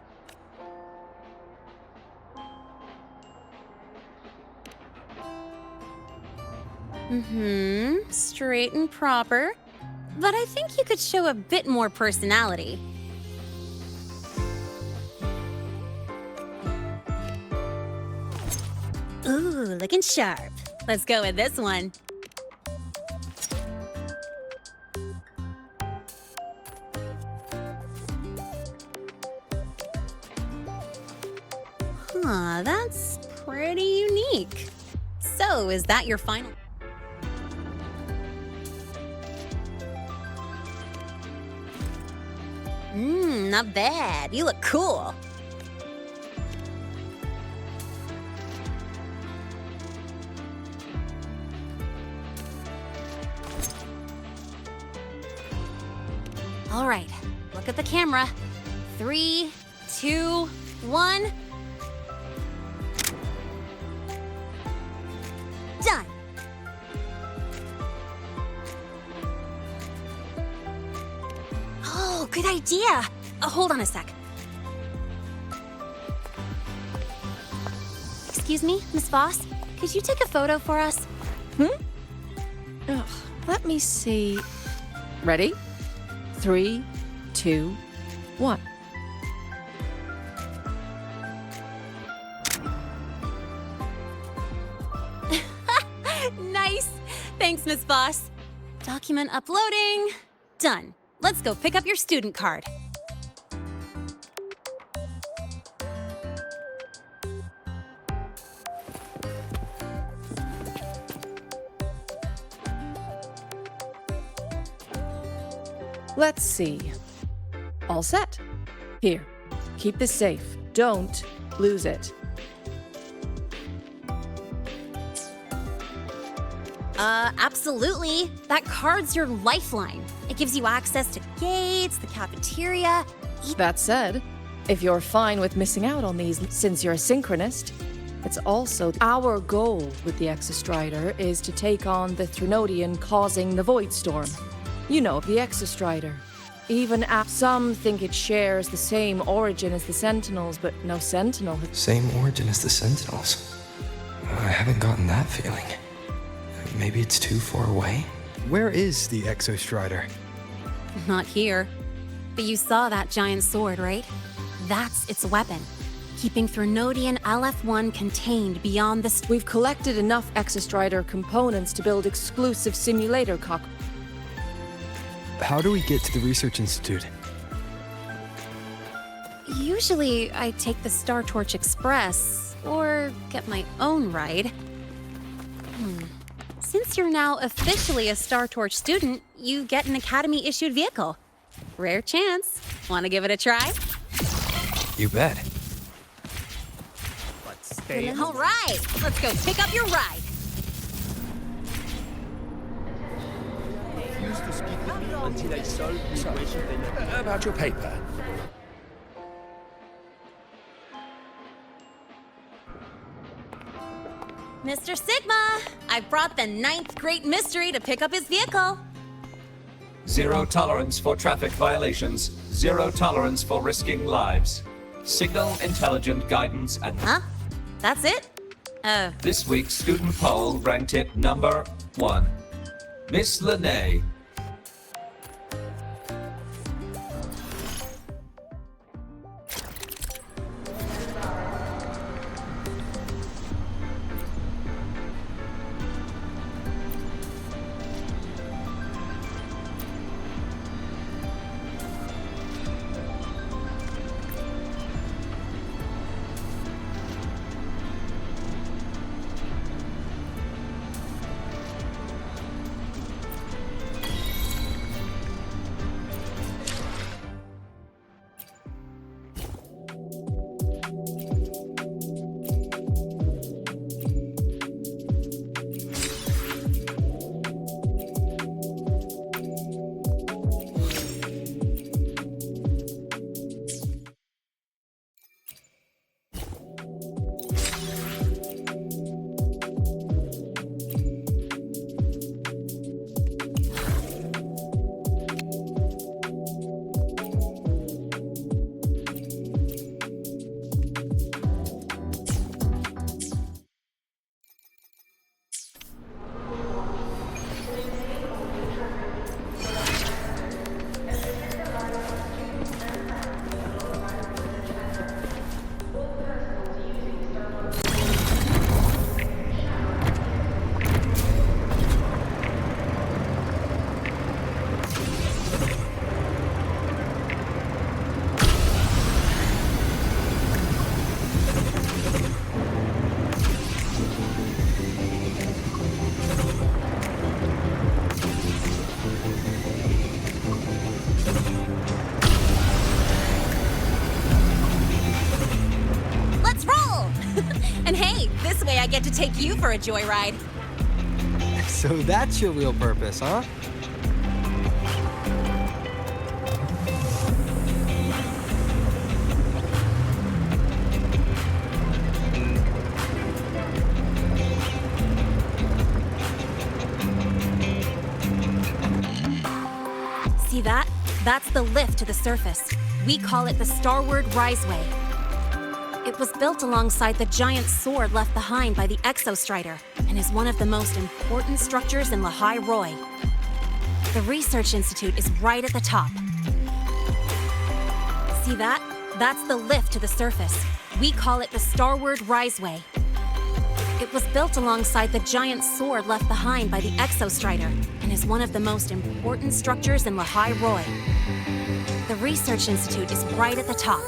Straight and proper. But I think you could show a bit more personality. Ooh, looking sharp. Let's go with this one. Huh, that's pretty unique. So, is that your final? Not bad. You look cool. All right, look at the camera. 3, 2, 1. Done. Oh, good idea. Hold on a sec. Excuse me, Miss Voss. Could you take a photo for us? Let me see. Ready? 3, 2, 1. Nice. Thanks, Miss Voss. Document uploading. Done. Let's go pick up your student card. Let's see. All set. Here, keep this safe. Don't lose it. Absolutely. That card's your lifeline. It gives you access to gates, the cafeteria. That said, if you're fine with missing out on these since you're a synchronist, it's also our goal with the Exostrider is to take on the Threnodian causing the Void Storm. You know, the Exostrider. Even some think it shares the same origin as the Sentinels, but no Sentinel. Same origin as the Sentinels. I haven't gotten that feeling. Maybe it's too far away? Where is the Exostrider? Not here. But you saw that giant sword, right? That's its weapon. Keeping Threnodian LF1 contained beyond the... We've collected enough Exostrider components to build exclusive simulator cockpits. How do we get to the Research Institute? Usually, I take the Star Torch Express, or get my own ride. Since you're now officially a Star Torch student, you get an Academy-issued vehicle. Rare chance. Want to give it a try? You bet. All right, let's go pick up your ride. Refuse to speak with me until I solve the equation. About your paper. Mr. Sigma, I brought the 9th Great Mystery to pick up his vehicle. Zero tolerance for traffic violations. Zero tolerance for risking lives. Signal intelligent guidance and... Huh? That's it? This week's student poll ranked it number 1. Miss Lene. This way I get to take you for a joyride. So that's your real purpose, huh? See that? That's the lift to the surface. We call it the Starward Riseway. It was built alongside the giant sword left behind by the Exostrider and is one of the most important structures in Lahai Roi. The Research Institute is right at the top. See that? That's the lift to the surface. We call it the Starward Riseway. It was built alongside the giant sword left behind by the Exostrider and is one of the most important structures in Lahai Roi. The Research Institute is right at the top.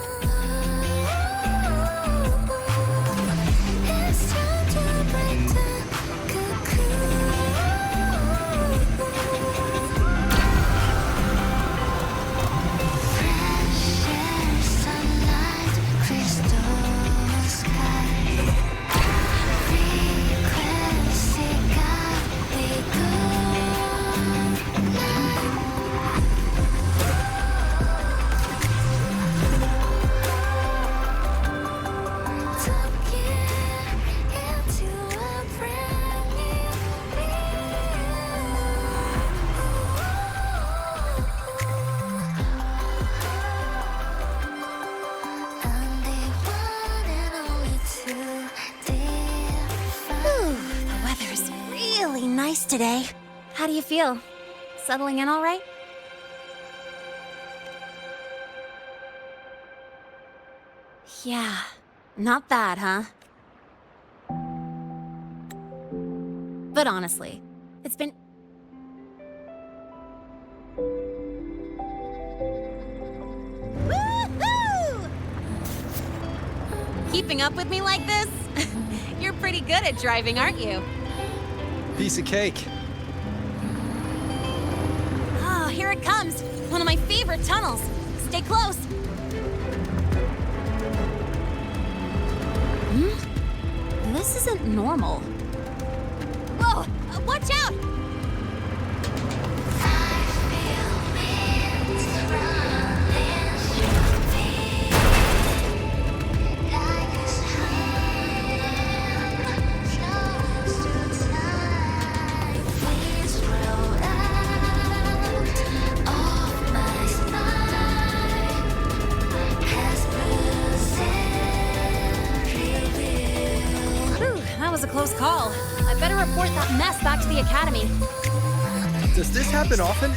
Today. How do you feel? Settling in all right? Yeah, not bad, huh? But honestly, it's been... Woohoo! Keeping up with me like this? You're pretty good at driving, aren't you? Piece of cake. Oh, here it comes. One of my favorite tunnels. Stay close. This isn't normal. Whoa! Watch out! Close call. I better report that mess back to the Academy. Does this happen often?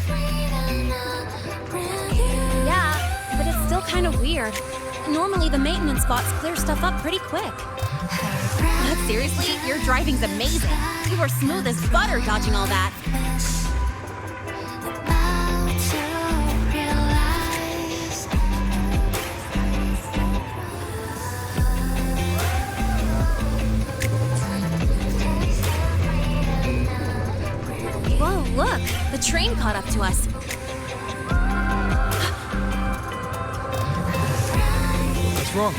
Yeah, but it's still kind of weird. Normally the maintenance bots clear stuff up pretty quick. But seriously, your driving's amazing. You were smooth as butter dodging all that. Look, the train caught up to us. What's wrong?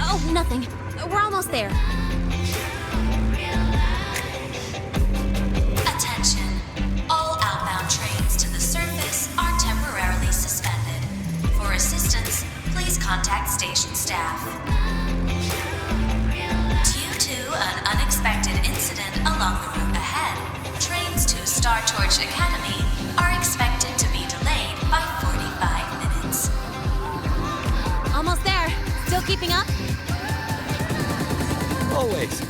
Oh, nothing. We're almost there. Attention. All outbound trains to the surface are temporarily suspended. For assistance, please contact station staff. Due to an unexpected incident along the route ahead, trains to Star Torch Academy are expected to be delayed by 45 minutes. Almost there. Still keeping up? Always.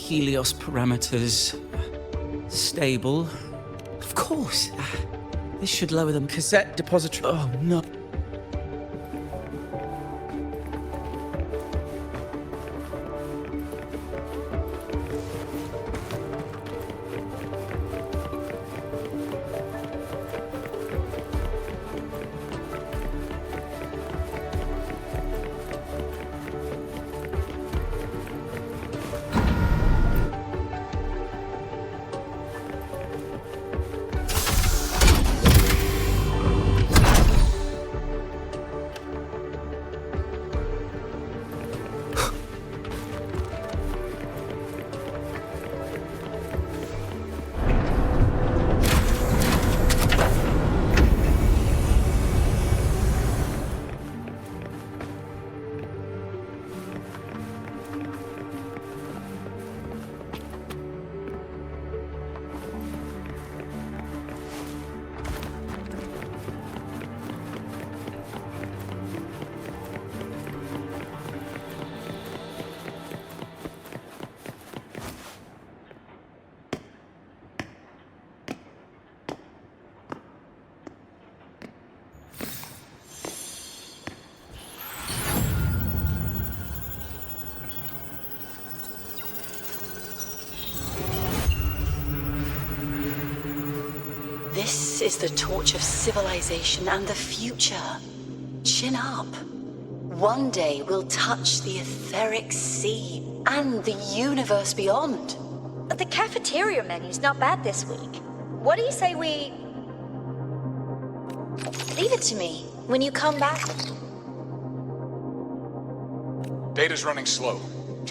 Helios parameters stable. Of course. This should lower them. Cassette depository. Oh, no. This is the torch of civilization and the future. Chin up. One day we'll touch the etheric sea and the universe beyond. The cafeteria menu's not bad this week. What do you say we... Leave it to me. When you come back... Data's running slow.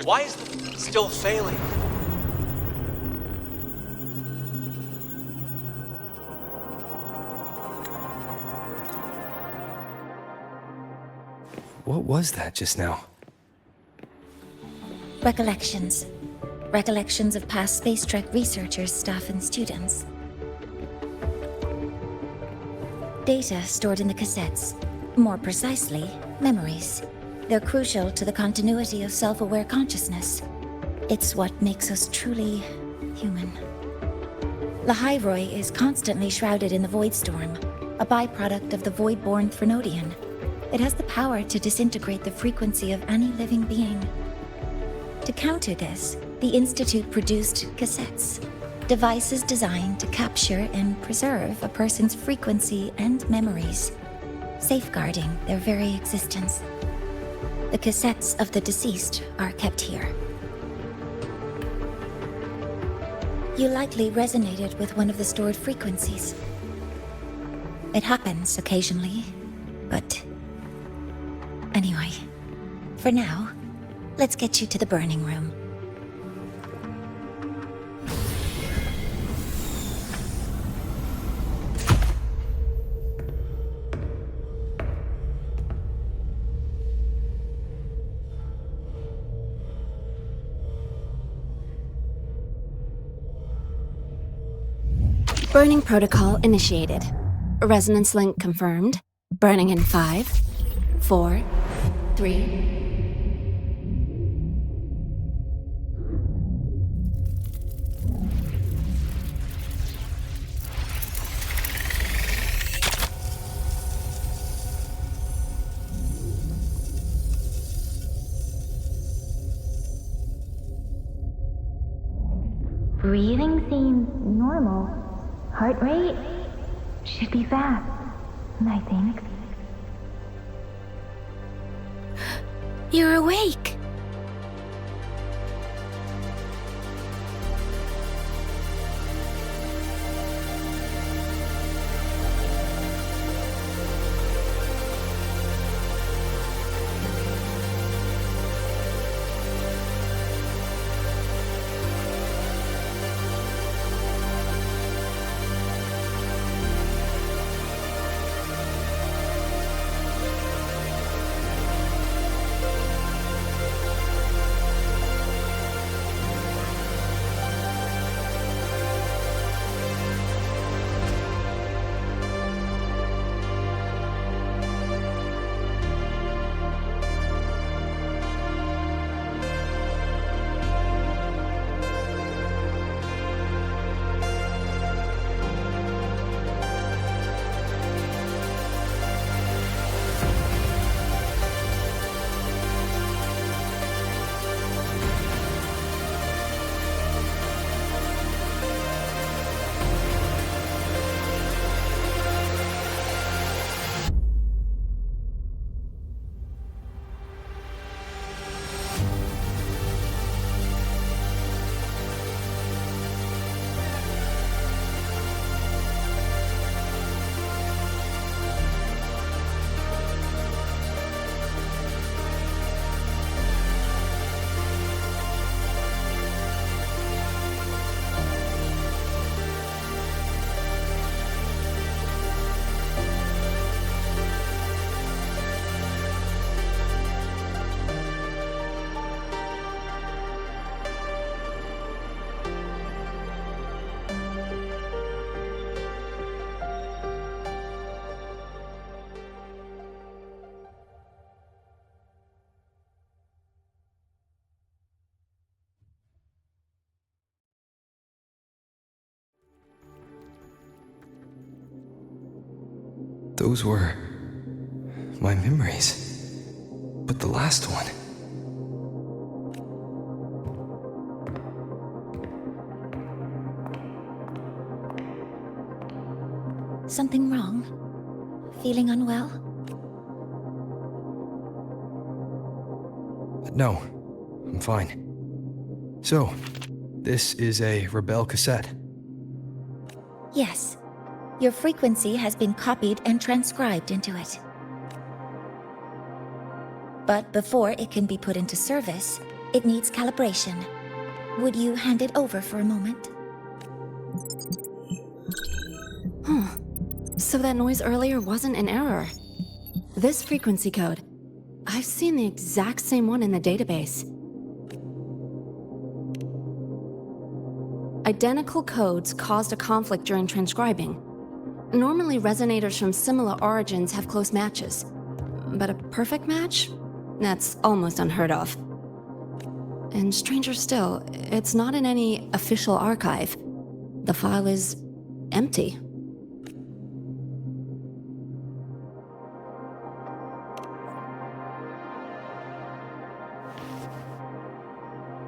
Why is it still failing? What was that just now? Recollections. Recollections of past Space Trek researchers, staff, and students. Data stored in the cassettes. More precisely, memories. They're crucial to the continuity of self-aware consciousness. It's what makes us truly human. Lahairoi is constantly shrouded in the Void Storm, a byproduct of the Void-born Threnodian. It has the power to disintegrate the frequency of any living being. To counter this, the Institute produced cassettes, devices designed to capture and preserve a person's frequency and memories, safeguarding their very existence. The cassettes of the deceased are kept here. You likely resonated with one of the stored frequencies. It happens occasionally, but... Anyway, for now, let's get you to the burning room. Burning protocol initiated. Resonance link confirmed. Burning in 5, 4, 3... Breathing seems normal. Heart rate should be fast, I think. You're awake! Those were my memories. But the last one. Something wrong? Feeling unwell? No, I'm fine. So, this is a Rebel cassette. Yes. Your frequency has been copied and transcribed into it. But before it can be put into service, it needs calibration. Would you hand it over for a moment? Huh. So that noise earlier wasn't an error. This frequency code, I've seen the exact same one in the database. Identical codes caused a conflict during transcribing. Normally, resonators from similar origins have close matches. But a perfect match? That's almost unheard of. And stranger still, it's not in any official archive. The file is empty.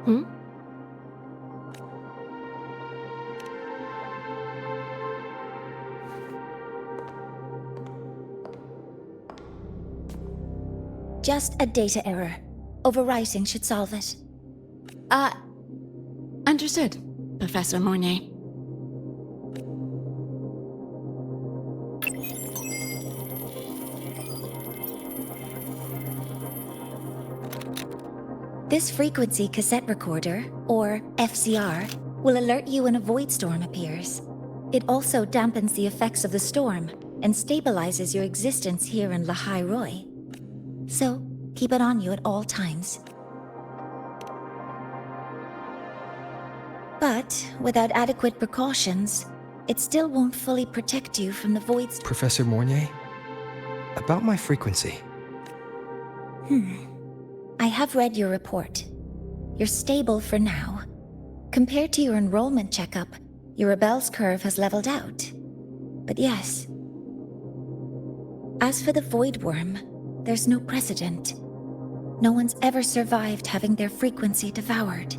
Hmm? Just a data error. Overwriting should solve it. Understood, Professor Mornay. This frequency cassette recorder, or FCR, will alert you when a void storm appears. It also dampens the effects of the storm and stabilizes your existence here in Lahai Roy. So, keep it on you at all times. But without adequate precautions, it still won't fully protect you from the void's... Professor Mornay, about my frequency. I have read your report. You're stable for now. Compared to your enrollment checkup, your rebel's curve has leveled out. But yes. As for the void worm, there's no precedent. No one's ever survived having their frequency devoured.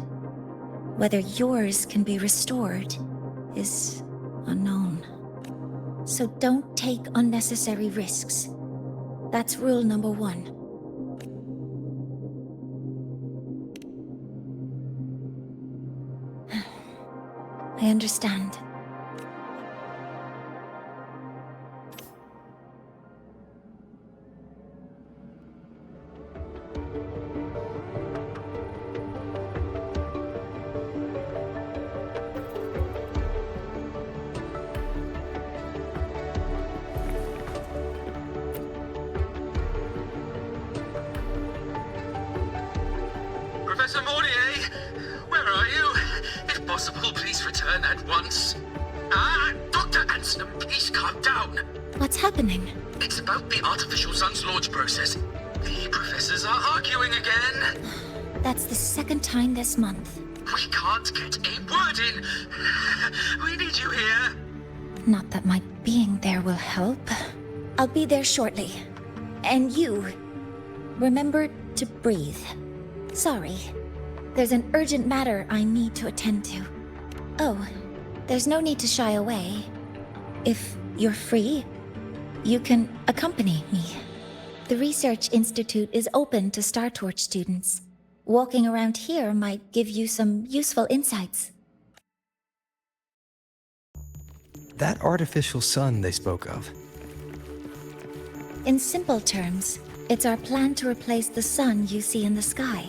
Whether yours can be restored is unknown. So don't take unnecessary risks. That's rule number 1. I understand. Professor Mornier, where are you? If possible, please return at once. Dr. Anson, please calm down. What's happening? It's about the artificial sun's launch process. The professors are arguing again. That's the second time this month. We can't get a word in. We need you here. Not that my being there will help. I'll be there shortly. And you, remember to breathe. Sorry. There's an urgent matter I need to attend to. Oh, there's no need to shy away. If you're free, you can accompany me. The Research Institute is open to Star Torch students. Walking around here might give you some useful insights. That artificial sun they spoke of. In simple terms, it's our plan to replace the sun you see in the sky.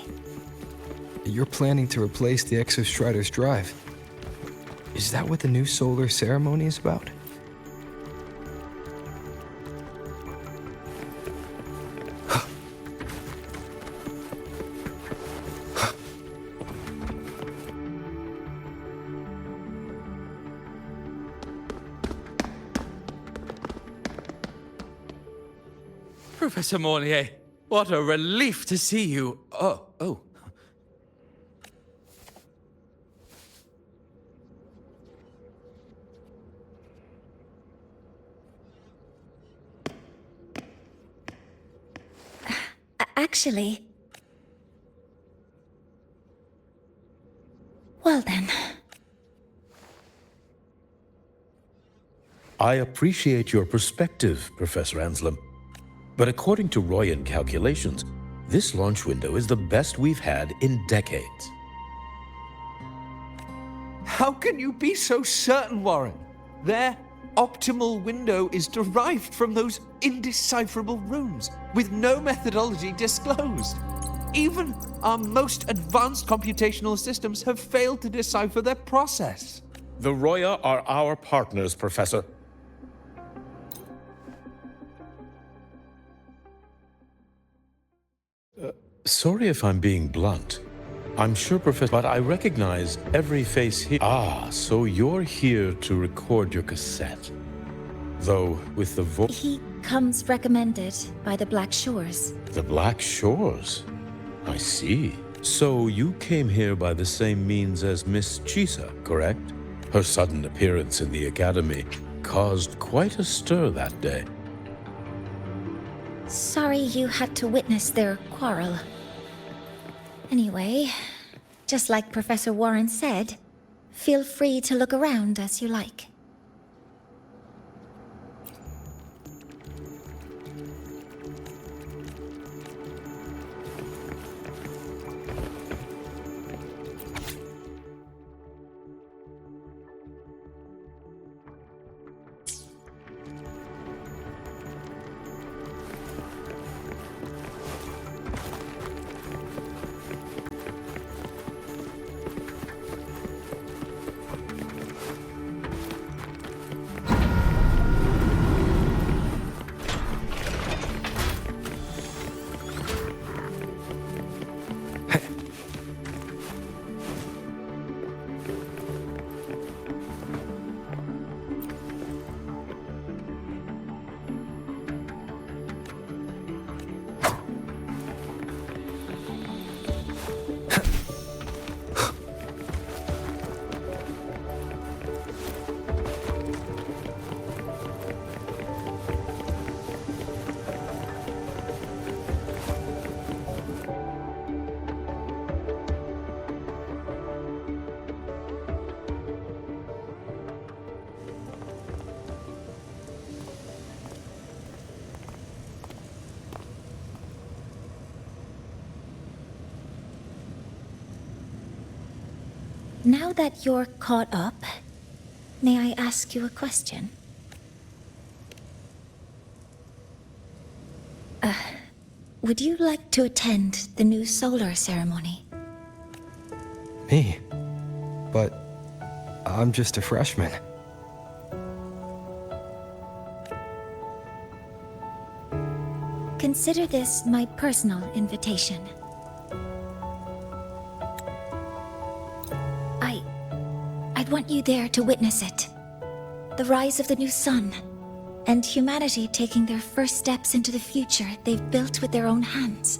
You're planning to replace the Exostrider's drive. Is that what the new solar ceremony is about? Professor Mornier, what a relief to see you. Oh. Actually... Well then. I appreciate your perspective, Professor Anslem. But according to Royan calculations, this launch window is the best we've had in decades. How can you be so certain, Warren? Their optimal window is derived from those indecipherable runes, with no methodology disclosed. Even our most advanced computational systems have failed to decipher their process. The Roya are our partners, Professor. Sorry if I'm being blunt. I'm sure, Professor, but I recognize every face here. Ah, so you're here to record your cassette. Though, with the He comes recommended by the Black Shores. The Black Shores? I see. So you came here by the same means as Miss Chisa, correct? Her sudden appearance in the Academy caused quite a stir that day. Sorry you had to witness their quarrel. Anyway, just like Professor Warren said, feel free to look around as you like. Now that you're caught up, may I ask you a question? Would you like to attend the new solar ceremony? Me? But I'm just a freshman. Consider this my personal invitation. I'd want you there to witness it. The rise of the new sun, and humanity taking their first steps into the future they've built with their own hands.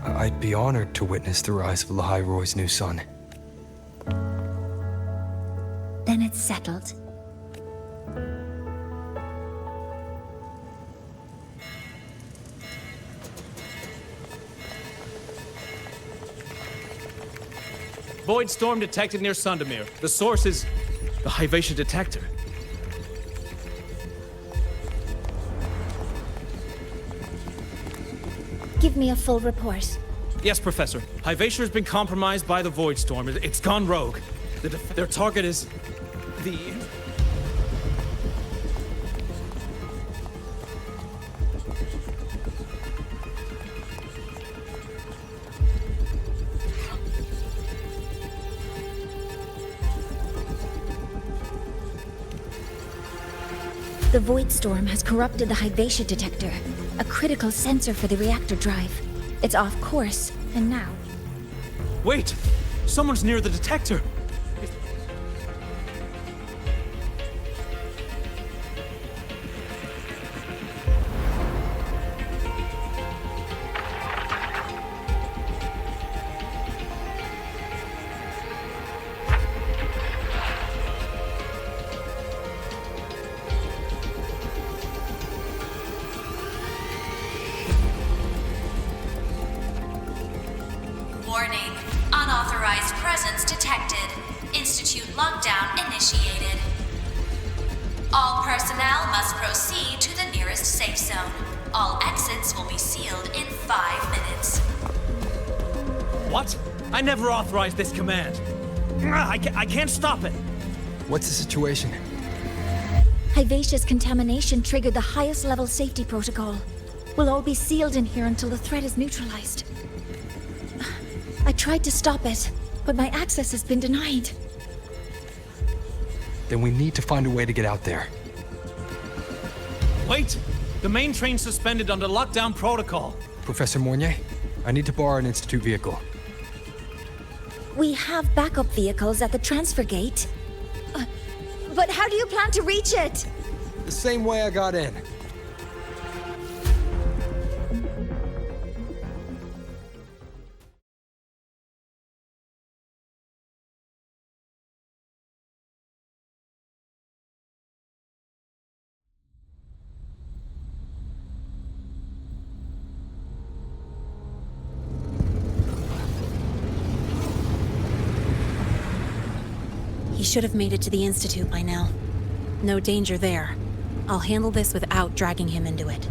I'd be honored to witness the rise of Lahai-Roy's new sun. Then it's settled. Void storm detected near Sundamir. The source is the Hyvatia detector. Give me a full report. Yes, Professor. Hyvatia has been compromised by the Void storm. It's gone rogue. Their target is the... The Void Storm has corrupted the Hyvatia detector, a critical sensor for the reactor drive. It's off course, and now... Wait! Someone's near the detector! lockdown initiated. All personnel must proceed to the nearest safe zone. All exits will be sealed in 5 minutes. What? I never authorized this command. I can't stop it. What's the situation? Hivacious contamination triggered the highest level safety protocol. We'll all be sealed in here until the threat is neutralized. I tried to stop it, but my access has been denied. Then we need to find a way to get out there. Wait! The main train's suspended under lockdown protocol. Professor Mornier, I need to borrow an Institute vehicle. We have backup vehicles at the transfer gate. But how do you plan to reach it? The same way I got in. He should have made it to the Institute by now. No danger there. I'll handle this without dragging him into it.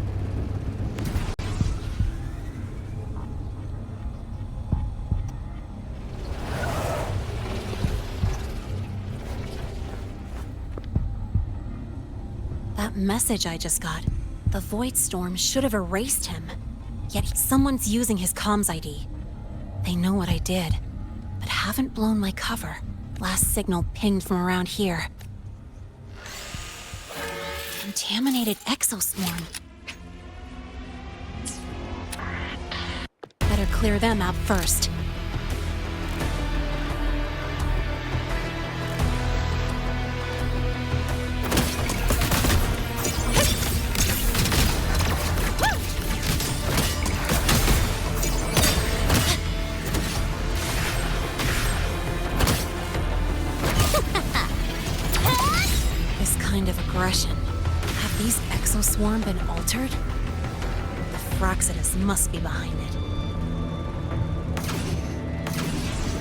That message I just got, the Void Storm should have erased him. Yet someone's using his comms ID. They know what I did, but haven't blown my cover. Last signal pinged from around here. Contaminated exoswarm. Better clear them out first. Aggression. Have these exoswarm been altered? The Froxidus must be behind it.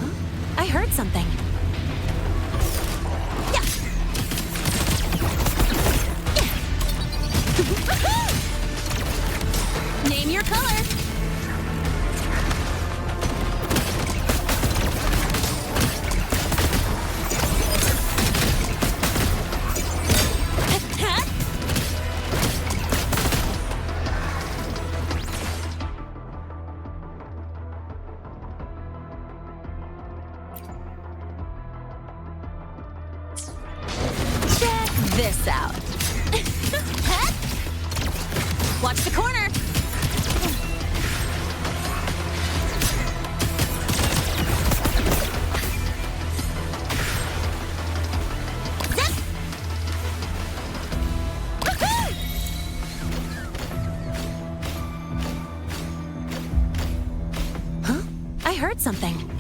Huh? I heard something. Name your color. This out. Watch the corner. Zip. Huh? I heard something.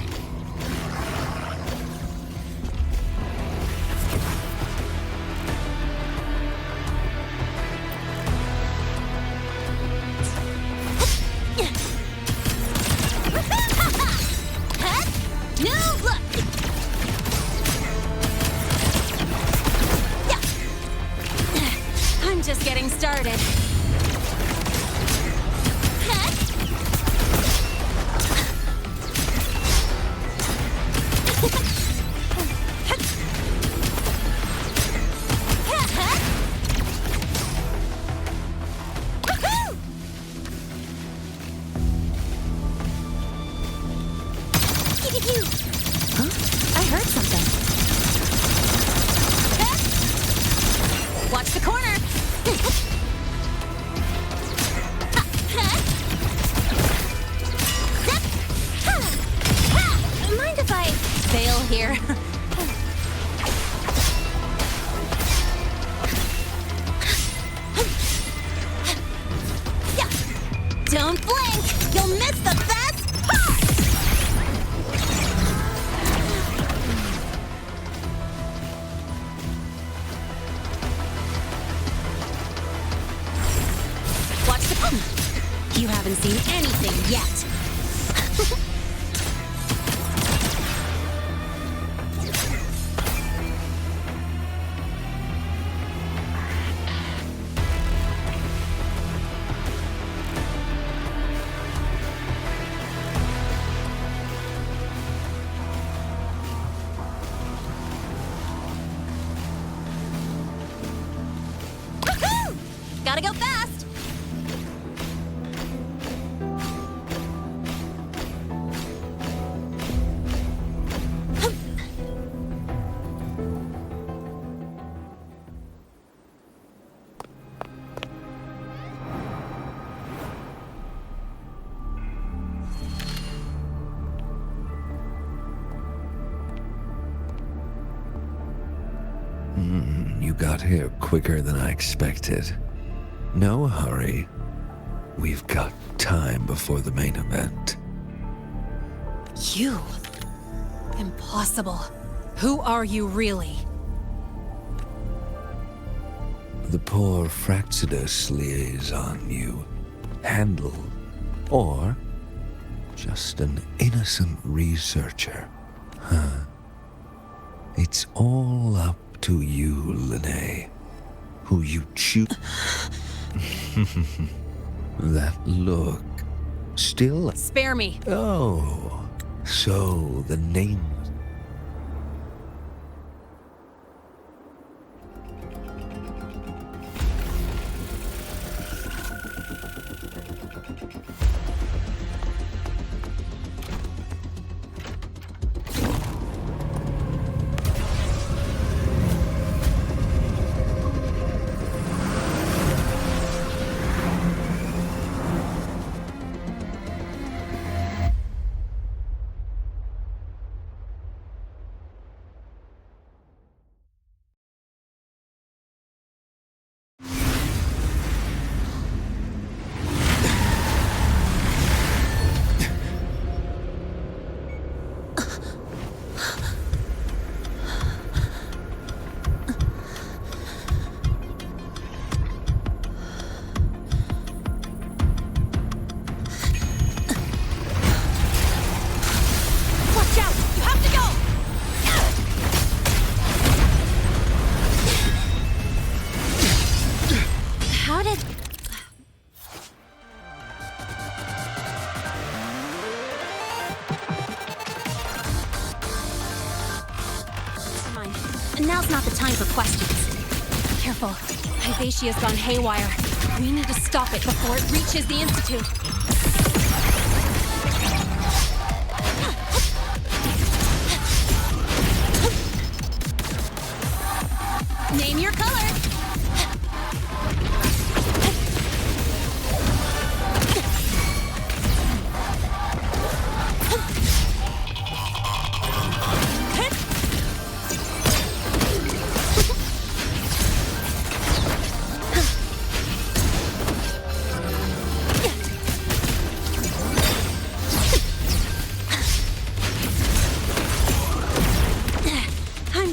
Just getting started. Huh? I heard something. Watch the corner. Mind if I fail here? Don't blink! You'll miss the best part! Watch the pump! You haven't seen anything yet! Gotta go fast! You got here quicker than I expected. No hurry. We've got time before the main event. You? Impossible. Who are you really? The poor Fraxidus liaison you handle, or just an innocent researcher, huh? It's all up to you, Lene. Who you choose. That look. Still. Spare me. Oh, so the name. Now's not the time for questions. Careful. Hyvatia's gone haywire. We need to stop it before it reaches the Institute. Name your color.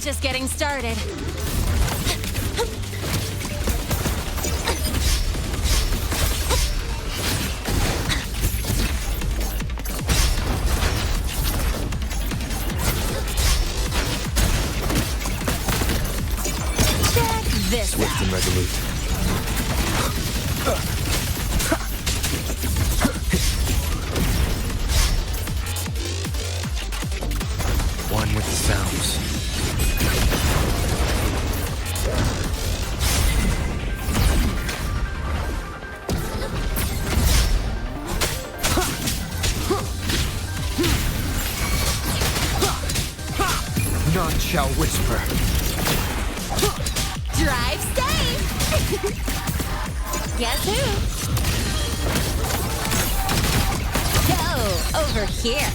Just getting started. Check this Swift out. and resolute. One with the sounds. None shall whisper. Drive safe! Guess who? Go over here.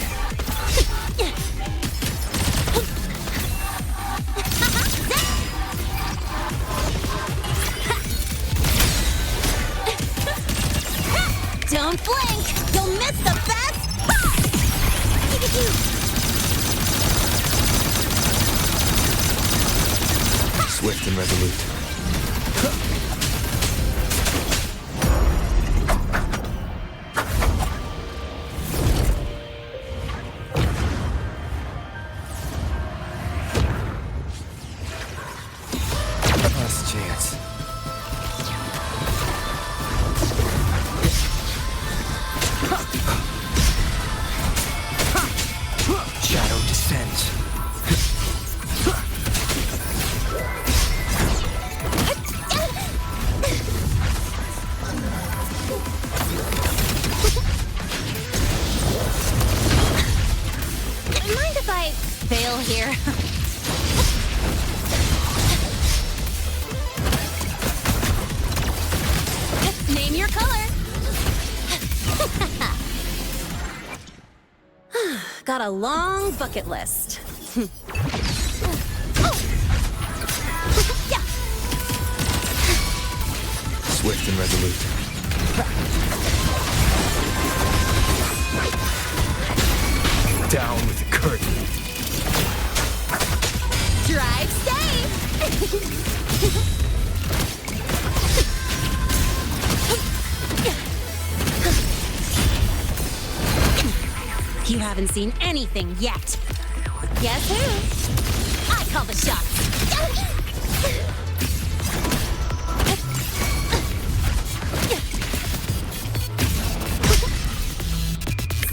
Don't blink! You'll miss the best part! Swift and resolute. Last chance. Shadow descends. me your color. Got a long bucket list. Swift and resolute. Down with the curtain. Drive safe! You haven't seen anything yet. Guess who? I call the shots.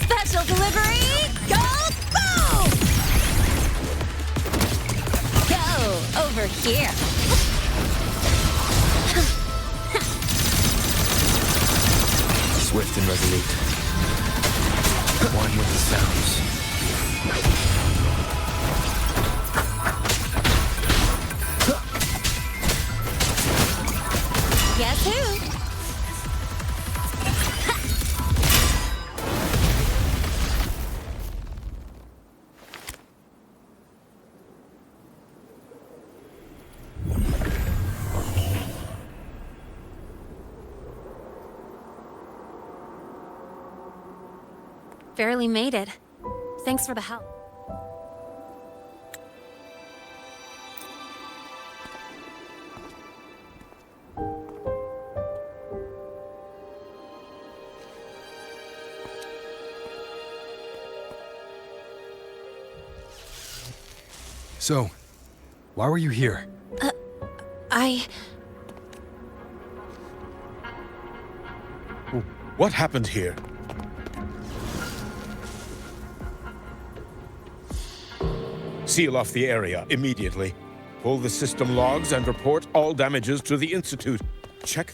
Special delivery, go boom! Go over here. Swift and resolute. One with the sounds. Guess who? Barely made it. Thanks for the help. So, why were you here? What happened here? Seal off the area immediately. Pull the system logs and report all damages to the Institute. Check.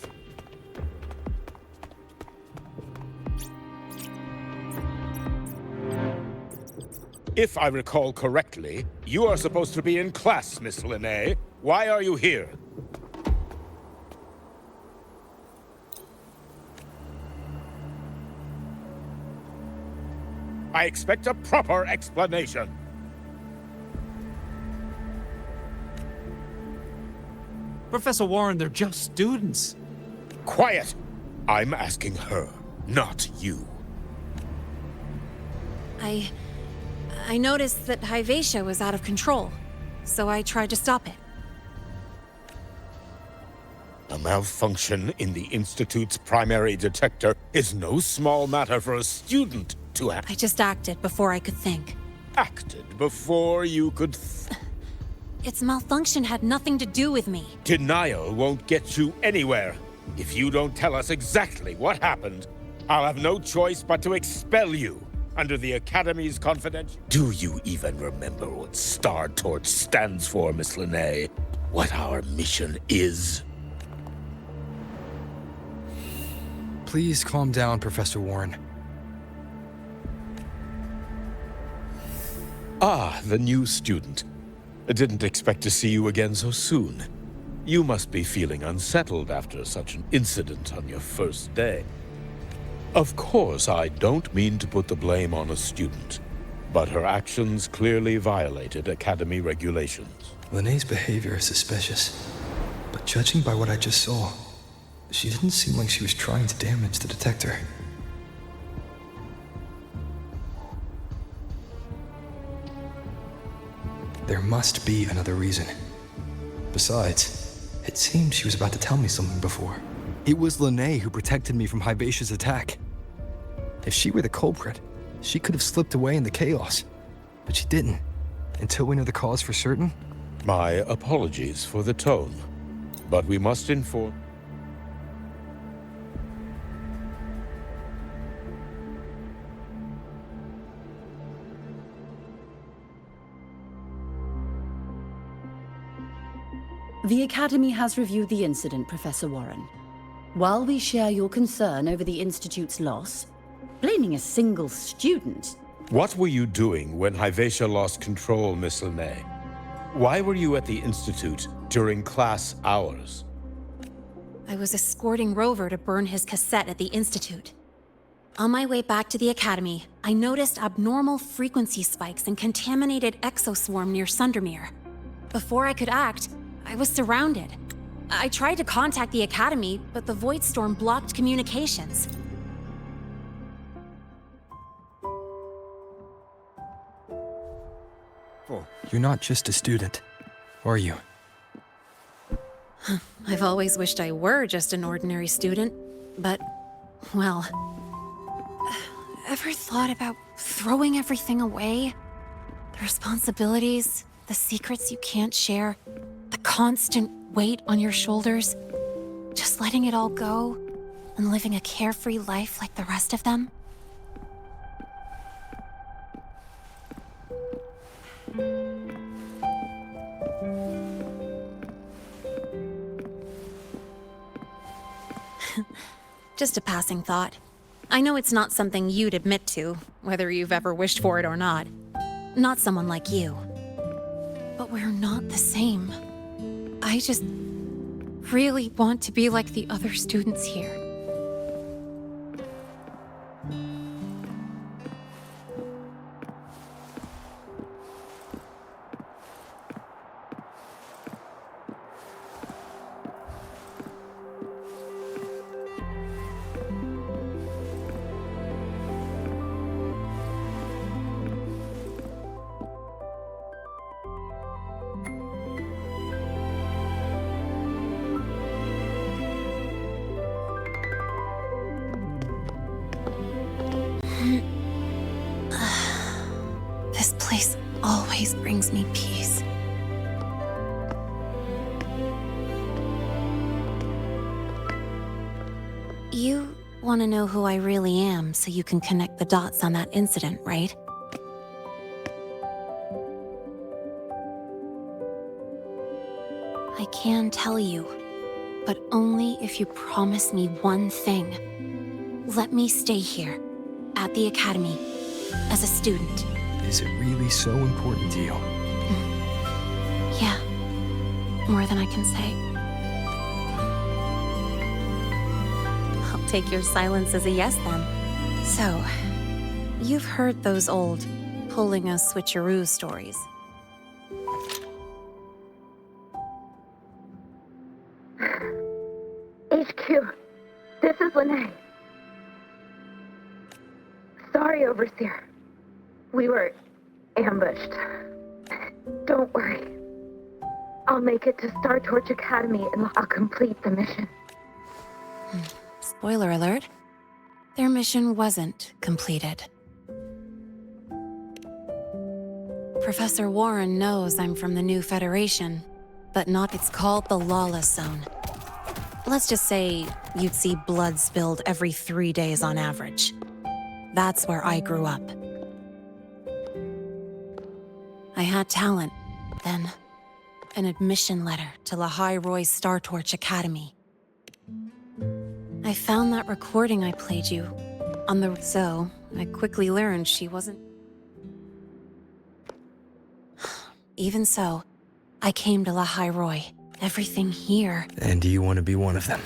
If I recall correctly, you are supposed to be in class, Miss Linnae. Why are you here? I expect a proper explanation. Professor Warren, they're just students. Quiet! I'm asking her, not you. I noticed that Hyvatia was out of control, so I tried to stop it. A malfunction in the Institute's primary detector is no small matter for a student to have. I just acted before I could think. Acted before you could Its malfunction had nothing to do with me. Denial won't get you anywhere. If you don't tell us exactly what happened, I'll have no choice but to expel you under the Academy's confidential. Do you even remember what Star Torch stands for, Miss Linnae? What our mission is? Please calm down, Professor Warren. Ah, the new student. I didn't expect to see you again so soon. You must be feeling unsettled after such an incident on your first day. Of course, I don't mean to put the blame on a student, but her actions clearly violated Academy regulations. Linnae's behavior is suspicious, but judging by what I just saw, she didn't seem like she was trying to damage the detector. There must be another reason. Besides, it seemed she was about to tell me something before. It was Linnae who protected me from Hybatia's attack. If she were the culprit, she could have slipped away in the chaos. But she didn't, until we know the cause for certain. My apologies for the tone, but we must inform... The Academy has reviewed the incident, Professor Warren. While we share your concern over the Institute's loss, blaming a single student... What were you doing when Hyvatia lost control, Miss Linnae? Why were you at the Institute during class hours? I was escorting Rover to burn his cassette at the Institute. On my way back to the Academy, I noticed abnormal frequency spikes and contaminated exoswarm near Sundermere. Before I could act, I was surrounded. I tried to contact the Academy, but the Void Storm blocked communications. You're not just a student, are you? I've always wished I were just an ordinary student, but, well... Ever thought about throwing everything away? The responsibilities, the secrets you can't share, the constant weight on your shoulders? Just letting it all go and living a carefree life like the rest of them? Just a passing thought. I know it's not something you'd admit to, whether you've ever wished for it or not. Not someone like you. But we're not the same. I just really want to be like the other students here. This place always brings me peace. You want to know who I really am so you can connect the dots on that incident, right? I can tell you, but only if you promise me one thing. Let me stay here, at the Academy, as a student. Is it really so important to you? Yeah, more than I can say. I'll take your silence as a yes then. So, you've heard those old pulling a switcheroo stories. HQ, this is Lene. Sorry, Overseer. We were ambushed. Don't worry. I'll make it to Star Torch Academy and I'll complete the mission. Spoiler alert. Their mission wasn't completed. Professor Warren knows I'm from the New Federation, but not. It's called the Lawless Zone. Let's just say you'd see blood spilled every 3 days on average. That's where I grew up. I had talent, then an admission letter to Lahai Roy's Star Torch Academy. I found that recording I played you on the... So, I quickly learned she wasn't... Even so, I came to Lahai Roy. Everything here... And do you want to be one of them?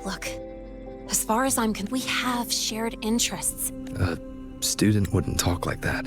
Look, as far as I'm concerned, we have shared interests. A student wouldn't talk like that.